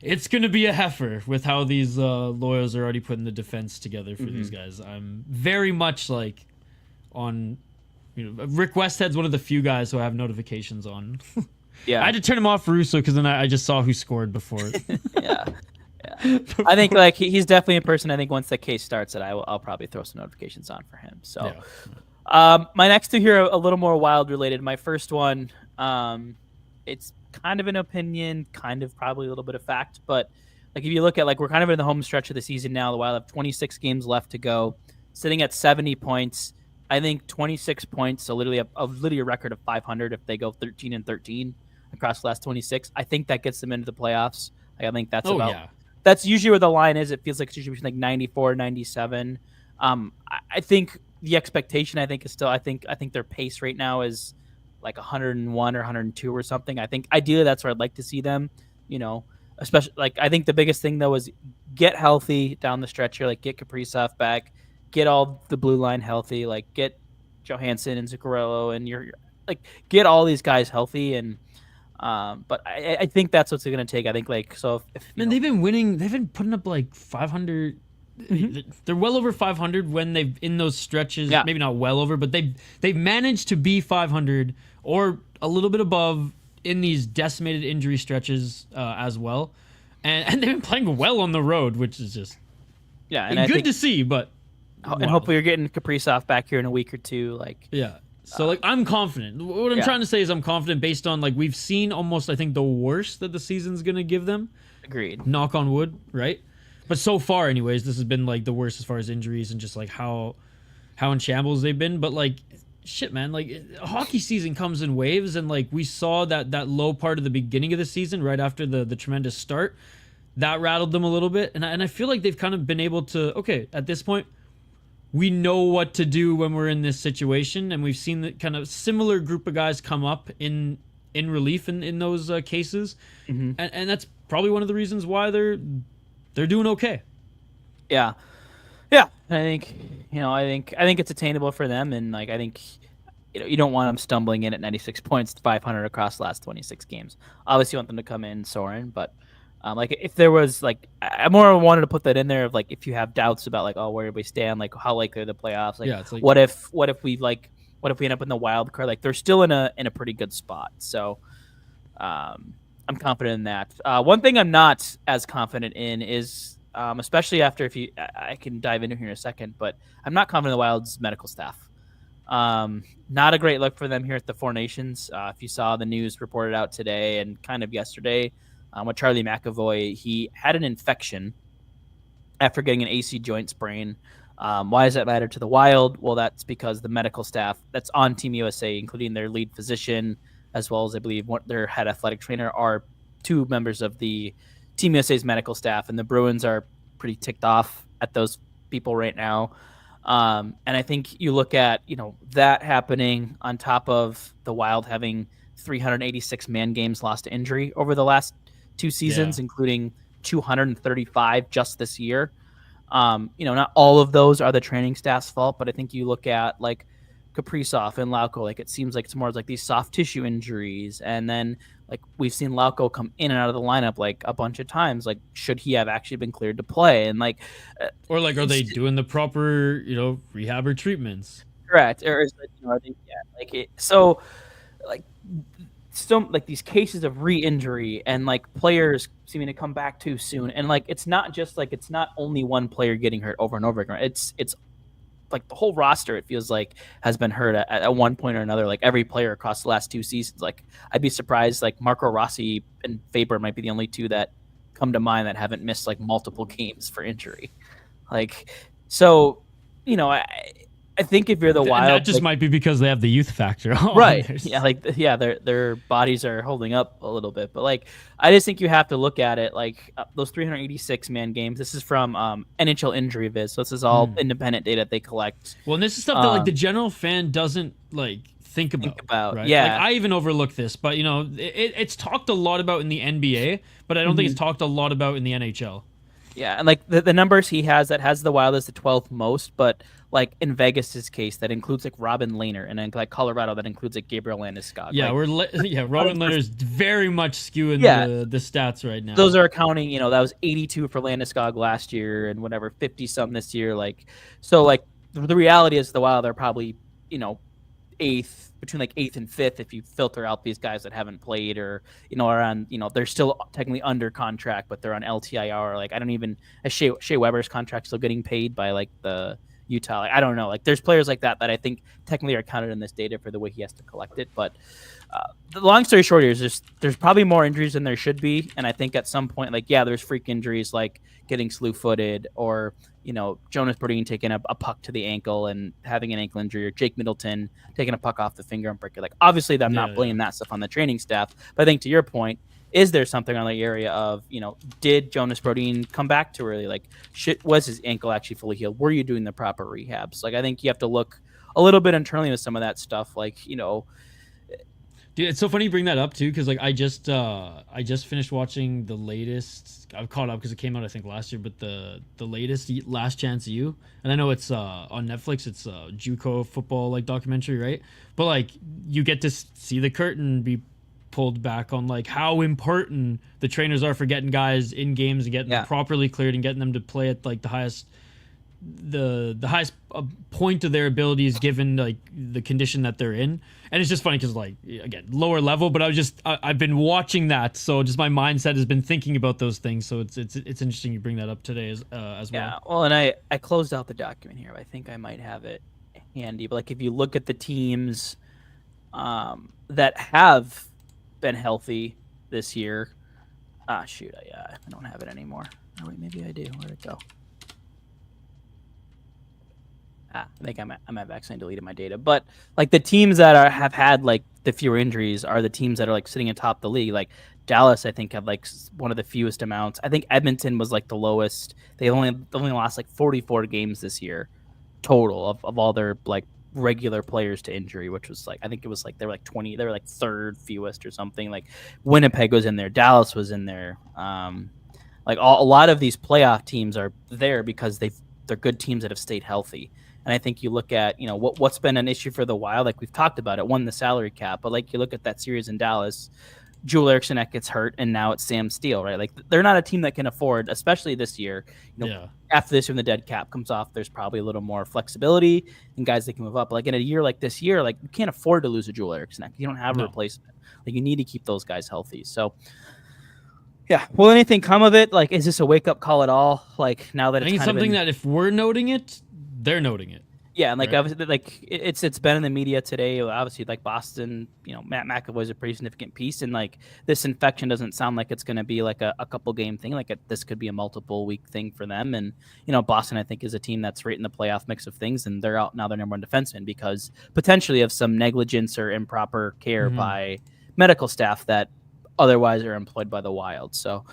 it's gonna be a heifer with how these lawyers are already putting the defense together for these guys. I'm very much on. Rick Westhead's one of the few guys who I have notifications on. Yeah, I had to turn him off for Russo because then I just saw who scored before. yeah. I think he's definitely a person. I think once the case starts, that I'll probably throw some notifications on for him. So, my next two here are a little more Wild related. My first one, it's kind of an opinion, kind of probably a little bit of fact, but if you look at we're kind of in the home stretch of the season now. The Wild have 26 games left to go, sitting at 70 points. I think 26 points, so literally a record of 500 if they go 13-13 across the last 26. I think that gets them into the playoffs. I think that's that's usually where the line is. It feels like it's usually between 94, 97. I think the expectation is still I think their pace right now is 101 or 102 or something. I think ideally that's where I'd like to see them. Especially I think the biggest thing though is get healthy down the stretch here. Get Kaprizov back. Get all the blue line healthy, get Johansson and Zuccarello and get all these guys healthy. And but I think that's what's going to take. I think they've been winning. They've been putting up 500. They're well over 500 when they've in those stretches. Yeah. Maybe not well over, but they've managed to be 500 or a little bit above in these decimated injury stretches as well. And they've been playing well on the road, which is just good to see. But and hopefully you're getting Kaprizov back here in a week or two. So like I'm confident. What I'm trying to say is I'm confident based on like we've seen almost I think the worst that the season's gonna give them. Agreed. Knock on wood, right? But so far, anyways, this has been like the worst as far as injuries and just like how in shambles they've been. But like, shit, man, like hockey season comes in waves, and like we saw that low part of the beginning of the season, right after the tremendous start, that rattled them a little bit. And I feel like they've kind of been able to, okay, at this point, we know what to do when we're in this situation, and we've seen the kind of similar group of guys come up in relief in those cases, and that's probably one of the reasons why they're doing okay. Yeah. I think it's attainable for them, and like I think you don't want them stumbling in at 96 points, 500 across the last 26 games. Obviously, you want them to come in soaring, but like if there was like I more wanted to put that in there of like if you have doubts about like where do we stand, like how likely are the playoffs, like, it's like what if we end up in the wild card, like they're still in a pretty good spot. So I'm confident in that. One thing I'm not as confident in is, especially after I can dive into here in a second, but I'm not confident in the Wild's medical staff. Not a great look for them here at the Four Nations. If you saw the news reported out today and kind of yesterday, with Charlie McAvoy, he had an infection after getting an AC joint sprain. Why does that matter to the Wild? Well, that's because the medical staff that's on Team USA, including their lead physician, as well as I believe their head athletic trainer, are two members of the Team USA's medical staff, and the Bruins are pretty ticked off at those people right now. And I think you look at that happening on top of the Wild having 386 man games lost to injury over the last 2 seasons, including 235 just this year. Not all of those are the training staff's fault, but I think you look at like Kaprizov and Lauko, like it seems like it's more like these soft tissue injuries, and then like we've seen Lauko come in and out of the lineup like a bunch of times. Like, should he have actually been cleared to play? And like, or like, are they doing the proper rehab or treatments? Correct. Or is it, I think like it. So like still like these cases of re-injury and like players seeming to come back too soon, and like it's not only one player getting hurt over and over again. It's like the whole roster, it feels like, has been hurt at one point or another. Like every player across the last 2 seasons. Like I'd be surprised. Like Marco Rossi and Faber might be the only 2 that come to mind that haven't missed like multiple games for injury. Like, so, I think if you're the Wild, that just might be because they have the youth factor on. Right. Their bodies are holding up a little bit, but like I just think you have to look at it like those 386 man games. This is from NHL Injury Viz, so this is all independent data they collect. Well, and this is stuff that like the general fan doesn't like think about. Right? Yeah, like, I even overlook this, but it's talked a lot about in the NBA, but I don't think it's talked a lot about in the NHL. Yeah, and like the numbers he has, that has the Wild as the 12th most, but like in Vegas's case, that includes like Robin Lehner, and then like Colorado, that includes like Gabriel Landeskog. Yeah, like, Robin Lehner's very much skewing the stats right now. Those are accounting, that was 82 for Landeskog last year and whatever 50 something this year. Like, so like the reality is the Wild are probably eighth, between like 8th and 5th if you filter out these guys that haven't played or are on, they're still technically under contract, but they're on LTIR. Like I don't even, Shea Weber's contract still getting paid by like the Utah. Like, I don't know. Like there's players like that I think technically are counted in this data for the way he has to collect it. But the long story short here is there's probably more injuries than there should be. And I think at some point, like, there's freak injuries like getting slew-footed, or Jonas Brodin taking a puck to the ankle and having an ankle injury, or Jake Middleton taking a puck off the finger and breaking. Like obviously I'm not blaming that stuff on the training staff, but I think to your point, is there something on the area of, did Jonas Brodin come back too early? Like, was his ankle actually fully healed? Were you doing the proper rehabs? Like, I think you have to look a little bit internally with some of that stuff. Like, Dude, it's so funny you bring that up too, because like I just finished watching the latest. I've caught up because it came out I think last year, but the latest Last Chance U, and I know it's on Netflix. It's a JUCO football like documentary, right? But like you get to see the curtain be pulled back on like how important the trainers are for getting guys in games and getting them properly cleared and getting them to play at like the highest point of their abilities given like the condition that they're in. And it's just funny because like, again, lower level, but I've been watching that, so just my mindset has been thinking about those things. So it's interesting you bring that up today as well. Yeah, well, and I closed out the document here. I think I might have it handy. But like if you look at the teams that have been healthy this year, shoot, I don't have it anymore. Oh wait, maybe I do. Where'd it go? I think I might have accidentally deleted my data. But like the teams that have had like the fewer injuries are the teams that are like sitting atop the league. Like Dallas, I think, have like one of the fewest amounts. I think Edmonton was like the lowest. They only lost like 44 games this year total of all their like regular players to injury, which was like I think it was like they were like 20. They were like third fewest or something. Like Winnipeg was in there. Dallas was in there. Like a lot of these playoff teams are there because they're good teams that have stayed healthy. And I think you look at, what's been an issue for the Wild, like we've talked about it, the salary cap, but like you look at that series in Dallas, Joel Eriksson gets hurt, and now it's Sam Steele, right? Like they're not a team that can afford, especially this year. After this, when the dead cap comes off, there's probably a little more flexibility and guys that can move up. Like in a year like this year, like you can't afford to lose a Joel Eriksson. You don't have a replacement. Like you need to keep those guys healthy. So. Yeah. Will anything come of it? Like, is this a wake up call at all? Like now that I think it's something that if we're noting it, they're noting it. Yeah, and like obviously, like it's been in the media today. Obviously, like Boston, Matt McAvoy's a pretty significant piece, and like this infection doesn't sound like it's going to be like a couple game thing. Like this could be a multiple week thing for them. And Boston, I think, is a team that's right in the playoff mix of things, and they're out now. Their number one defenseman because potentially of some negligence or improper care by medical staff that otherwise are employed by the Wild. So,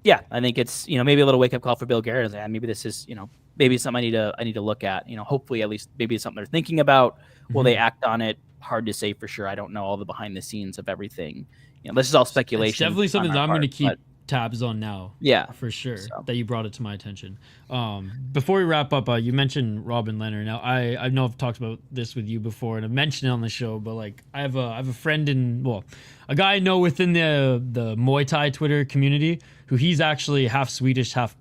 yeah, I think it's maybe a little wake up call for Bill Guerin. Maybe this is maybe it's something I need to look at. Hopefully at least maybe it's something they're thinking about. Will they act on it? Hard to say for sure. I don't know all the behind the scenes of everything. This is all speculation. It's definitely something that I'm going to keep tabs on now. Yeah, for sure. So. That you brought it to my attention. Before we wrap up, you mentioned Robin Leonard. Now I know I've talked about this with you before, and I've mentioned it on the show. But like I have a friend a guy I know within the Muay Thai Twitter community who he's actually half Swedish, half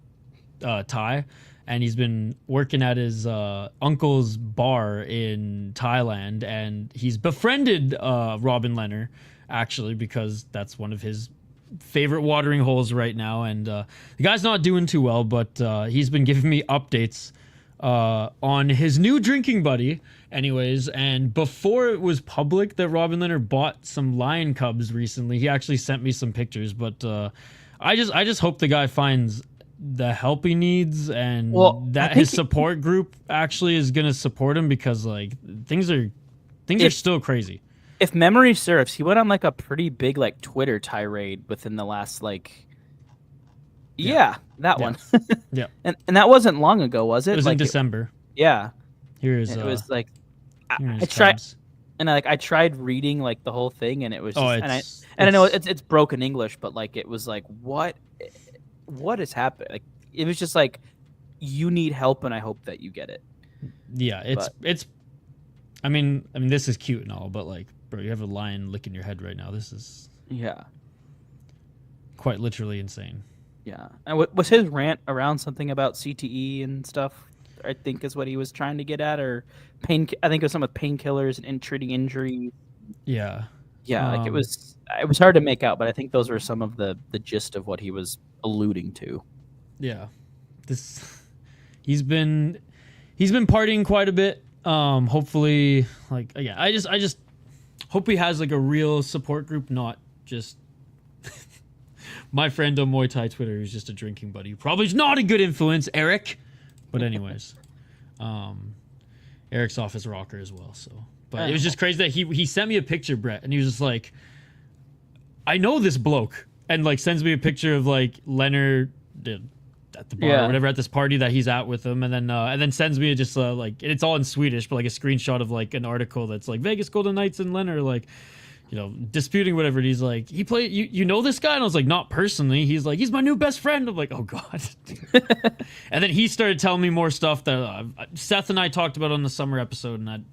Thai. And he's been working at his uncle's bar in Thailand, and he's befriended Robin Leonard, actually, because that's one of his favorite watering holes right now. And the guy's not doing too well, but he's been giving me updates on his new drinking buddy, anyways. And before it was public that Robin Leonard bought some lion cubs recently, he actually sent me some pictures. But I just hope the guy finds the help he needs and that his support group actually is going to support him, because like things are still crazy. If memory serves, he went on like a pretty big like Twitter tirade within the last like that one. Yeah. And that wasn't long ago, was it? It was in December. Yeah. Here's it was like I tried reading like the whole thing, and it was just, I know it's broken English, but like it was like what has happened? Like it was just like you need help, and I hope that you get it. Yeah, it's. I mean, this is cute and all, but like, bro, you have a lion licking your head right now. This is quite literally insane. Yeah, and was his rant around something about CTE and stuff? I think is what he was trying to get at, or pain. I think it was something with painkillers and treating injury. Yeah. Yeah, like it was hard to make out, but I think those were some of the gist of what he was alluding to. Yeah. He's been partying quite a bit. Hopefully, like again, I just hope he has like a real support group, not just my friend on Muay Thai Twitter who's just a drinking buddy. Probably not a good influence, Eric. But anyways, Eric's off his rocker as well, so. But it was just crazy that he sent me a picture, Brett, and he was just like, I know this bloke, and like sends me a picture of like Leonard at the bar or whatever at this party that he's at with him, and then sends me just like, and it's all in Swedish, but like a screenshot of like an article that's like Vegas Golden Knights and Leonard like, disputing whatever. And he's like, he played, you know this guy? And I was like, not personally. He's like, he's my new best friend. I'm like, oh God. And then he started telling me more stuff that Seth and I talked about on the summer episode, and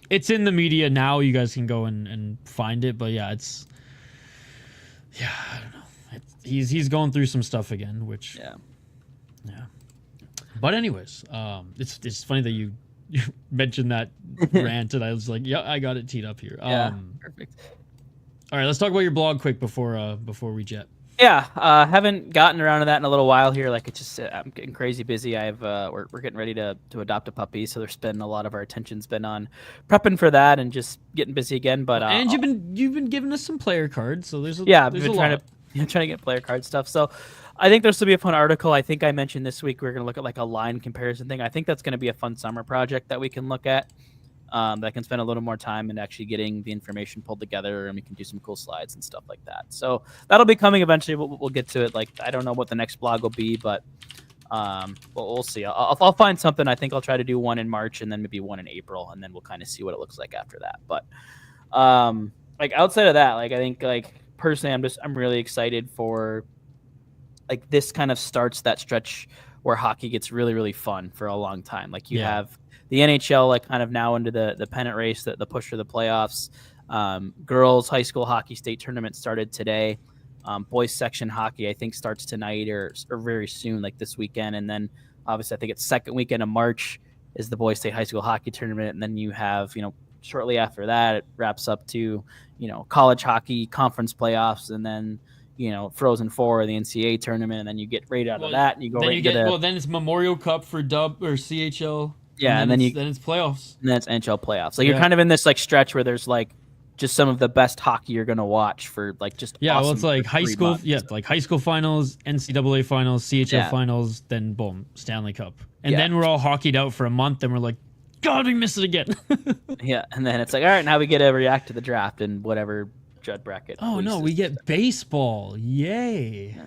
it's in the media now. You guys can go and find it. But yeah, I don't know. He's going through some stuff again, which yeah. But anyways, it's funny that you mentioned that rant, and I was like, yeah, I got it teed up here. Yeah, perfect. All right, let's talk about your blog quick before we jet. Yeah, haven't gotten around to that in a little while here. Like it's just I'm getting crazy busy. We're getting ready to adopt a puppy, so there's been a lot of our attention's been on prepping for that and just getting busy again. But And you've been giving us some player cards, so there's I've there's been a trying lot. to get player card stuff. So I think this will be a fun article. I think I mentioned this week we're gonna look at like a line comparison thing. I think that's gonna be a fun summer project that we can look at. That I can spend a little more time in actually getting the information pulled together, and we can do some cool slides and stuff like that. So that'll be coming eventually. We'll get to it. Like I don't know what the next blog will be, but we'll see. I'll find something. I think I'll try to do one in March and then maybe one in April, and then we'll kind of see what it looks like after that. But like outside of that, like I think like personally, I'm really excited for like this kind of starts that stretch where hockey gets really, really fun for a long time. Like you have the NHL like kind of now into the pennant race, the push for the playoffs. Girls high school hockey state tournament started today. Boys section hockey I think starts tonight or very soon, like this weekend. And then obviously I think it's second weekend of March is the boys state high school hockey tournament. And then you have, shortly after that, it wraps up to, college hockey conference playoffs, and then Frozen Four, the NCAA tournament, and then you get right out of that, and you go right into then it's Memorial Cup for Dub or CHL. Yeah, and then it's playoffs. And then it's NHL playoffs. Like you're kind of in this like stretch where there's like just some of the best hockey you're gonna watch for like just well, it's like high school, months. like high school finals, NCAA finals, CHL finals, then boom, Stanley Cup, and then we're all hockeyed out for a month, and we're like, God, we missed it again. Yeah, and then it's like, all right, now we get to react to the draft and whatever Judd bracket. Oh no, we get baseball! Yay!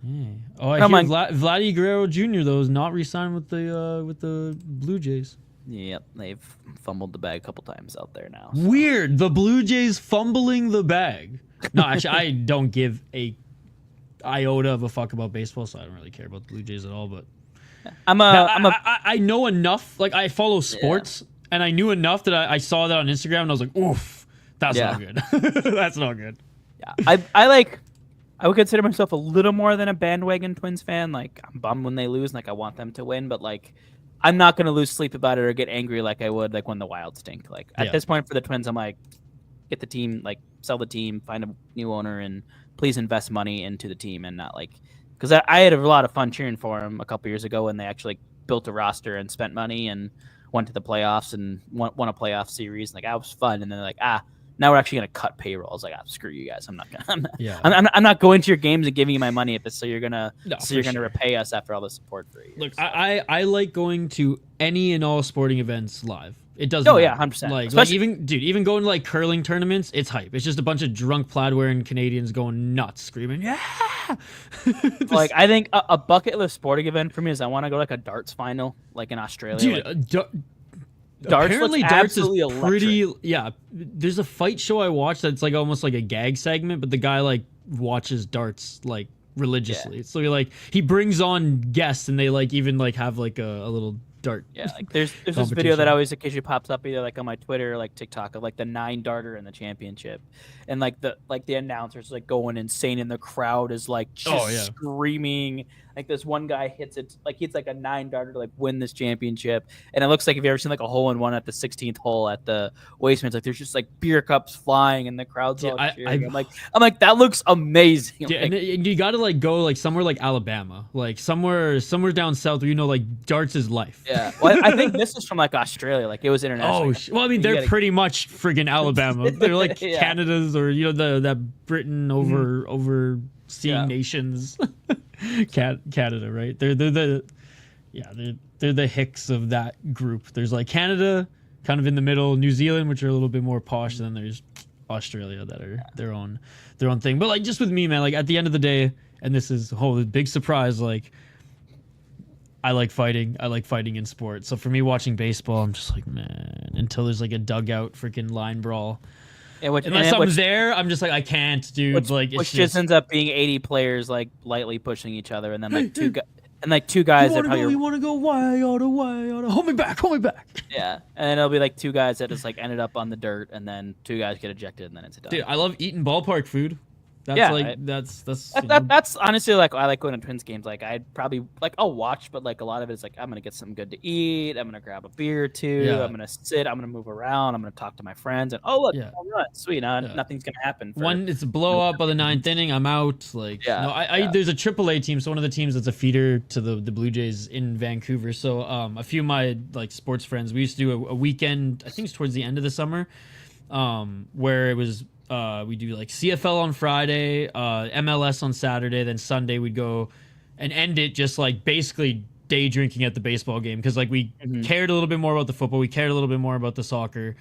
Yeah. Oh, I hear Vladdy Guerrero Jr. though is not re-signed with the Blue Jays. Yep, they've fumbled the bag a couple times out there now. So. Weird, the Blue Jays fumbling the bag. No, actually, I don't give a iota of a fuck about baseball, so I don't really care about the Blue Jays at all. But I know enough. Like I follow sports, and I knew enough that I saw that on Instagram, and I was like, oof, that's not good. That's not good. Yeah, I would consider myself a little more than a bandwagon Twins fan. Like I'm bummed when they lose, and like I want them to win, but like I'm not gonna lose sleep about it or get angry like I would like when the Wild stink. Like at this point for the Twins, I'm like, get the team, like sell the team, find a new owner, and please invest money into the team, and not like because I had a lot of fun cheering for them a couple years ago when they actually built a roster and spent money and went to the playoffs and won a playoff series. Like that was fun, and then they're like now we're actually going to cut payroll. I was like, screw you guys. I'm not going to your games and giving you my money so you're going to repay us after all the support for you. Look, so. I like going to any and all sporting events live. It doesn't. Oh yeah, 100%. Like even going to like curling tournaments, it's hype. It's just a bunch of drunk plaid wearing Canadians going nuts, screaming, yeah. Like I think a bucket list sporting event for me is I want to go like a darts final, like in Australia. Dude, darts apparently darts is pretty electric. There's a fight show I watched that's like almost like a gag segment, but the guy like watches darts like religiously. So he brings on guests and they like even like have like a little dart. Yeah, like there's this video that always occasionally pops up either like on my Twitter or like TikTok of like the 9-darter in the championship, and like the announcers like going insane and the crowd is like just screaming. Like this one guy hits a 9-darter to like win this championship, and it looks like if you ever seen like a hole-in-one at the 16th hole at the Wasteman's, like there's just like beer cups flying and the crowd's all cheering. I'm like that looks amazing. Yeah, like, and you got to like go like somewhere like Alabama, like somewhere down south where like darts is life. Yeah, well, I think this is from like Australia, like it was international. Well, I mean they're pretty much friggin' Alabama. They're like Canada's or that Britain overseeing nations. Canada, right? They're the hicks of that group. There's like Canada, kind of in the middle, New Zealand, which are a little bit more posh, and then there's Australia that are their own thing. But like just with me, man, like at the end of the day, and this is a big surprise, like I like fighting. I like fighting in sports. So for me, watching baseball, I'm just like, man, until there's like a dugout freaking line brawl. Unless I'm there, I'm just like, I can't, dude. Which just ends up being 80 players like lightly pushing each other, and then like two guys that you want to go why hold me back. Yeah, and then it'll be like two guys that just like ended up on the dirt, and then two guys get ejected, and then it's done. Dude, I love eating ballpark food. That's Yeah, like that's you know, that's honestly like I like going to Twins games. Like I'd probably like I'll watch, but like a lot of it is like I'm gonna get something good to eat. I'm gonna grab a beer or two. Yeah. I'm gonna sit. I'm gonna move around. I'm gonna talk to my friends. And oh look, Yeah. home run, sweet. Yeah. Nothing's gonna happen. For, One, it's a blow up by the ninth inning. I'm out. Like, Yeah, no, I there's a AAA team. So one of the teams that's a feeder to the Blue Jays in Vancouver. So a few of my like sports friends, we used to do a weekend. I think it's towards the end of the summer, where it was we do like CFL on Friday, MLS on Saturday, then Sunday we'd go and end it just like basically day drinking at the baseball game because like we cared a little bit more about the football, we cared a little bit more about the soccer,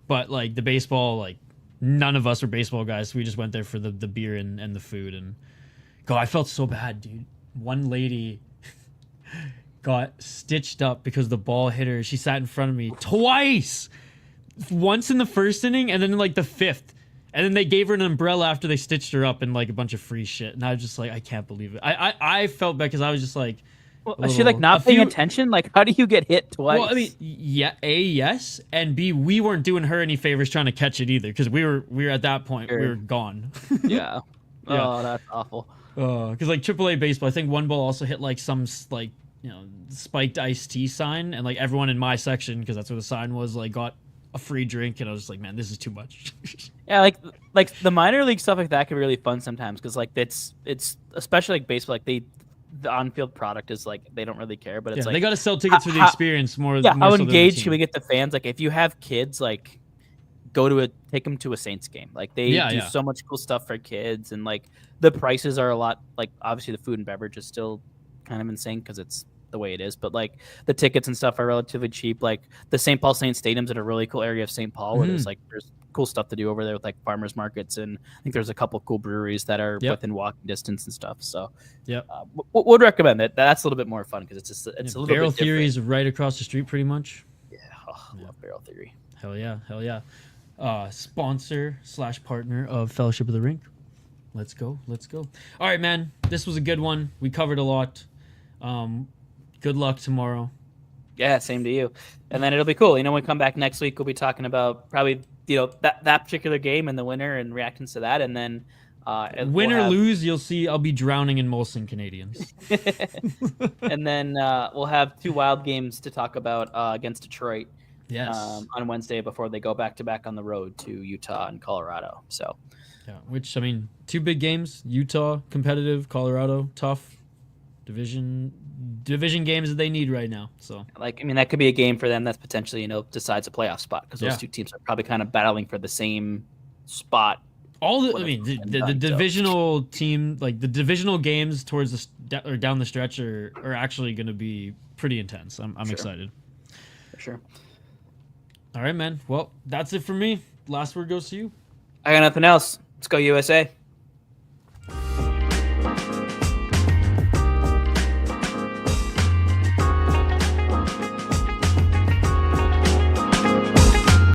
but like the baseball, like none of us were baseball guys, so we just went there for the beer and the food. And God, I felt so bad, dude. One lady got stitched up because the ball hit her. She sat in front of me twice, once in the first inning and then in like the fifth. And then they gave her an umbrella after they stitched her up and like a bunch of free shit. And I was just like, I can't believe it. I felt bad because I was just like, well, is she like not paying attention? Like, how do you get hit twice? Well, I mean, yeah, A, yes, and B, we weren't doing her any favors trying to catch it either because we were at that point, we were gone. Yeah. Oh, that's awful. Because like AAA baseball, I think one ball also hit like some like, you know, spiked iced tea sign, and like everyone in my section, because that's where the sign was, like got a free drink, and I was just like, man, this is too much. Yeah, like the minor league stuff like that can be really fun sometimes because like it's especially like baseball, like the on-field product is like they don't really care, but it's like they got to sell tickets for the experience more. Yeah, more how so engaged can we get the fans? Like if you have kids, like take them to a Saints game. Like they do so much cool stuff for kids, and like the prices are a lot. Like obviously the food and beverage is still kind of insane because it's the way it is, but like the tickets and stuff are relatively cheap. Like the St. Paul Saints Stadium's in a really cool area of St. Paul where there's cool stuff to do over there with like farmers markets, and I think there's a couple cool breweries that are within walking distance and stuff. So would recommend it. That's a little bit more fun because it's a little Barrel bit Theory is right across the street pretty much. Love Barrel Theory. Hell yeah. Sponsor / partner of Fellowship of the Rink. Let's go. All right, man, this was a good one. We covered a lot. Good luck tomorrow. Yeah, same to you. And then it'll be cool. You know, when we come back next week, we'll be talking about probably, you know, that particular game and the winner and reactions to that. And then win or lose, you'll see I'll be drowning in Molson Canadians. And then we'll have 2 wild games to talk about against Detroit. Yes. On Wednesday before they go back-to-back on the road to Utah and Colorado. So, yeah, which, I mean, 2 big games. Utah, competitive. Colorado, tough. Division games that they need right now. So, like, I mean, that could be a game for them that's potentially, you know, decides a playoff spot because those 2 teams are probably kind of battling for the same spot. The divisional team, like the divisional games towards or down the stretch are actually going to be pretty intense. I'm excited. For sure. All right, man. Well, that's it for me. Last word goes to you. I got nothing else. Let's go USA.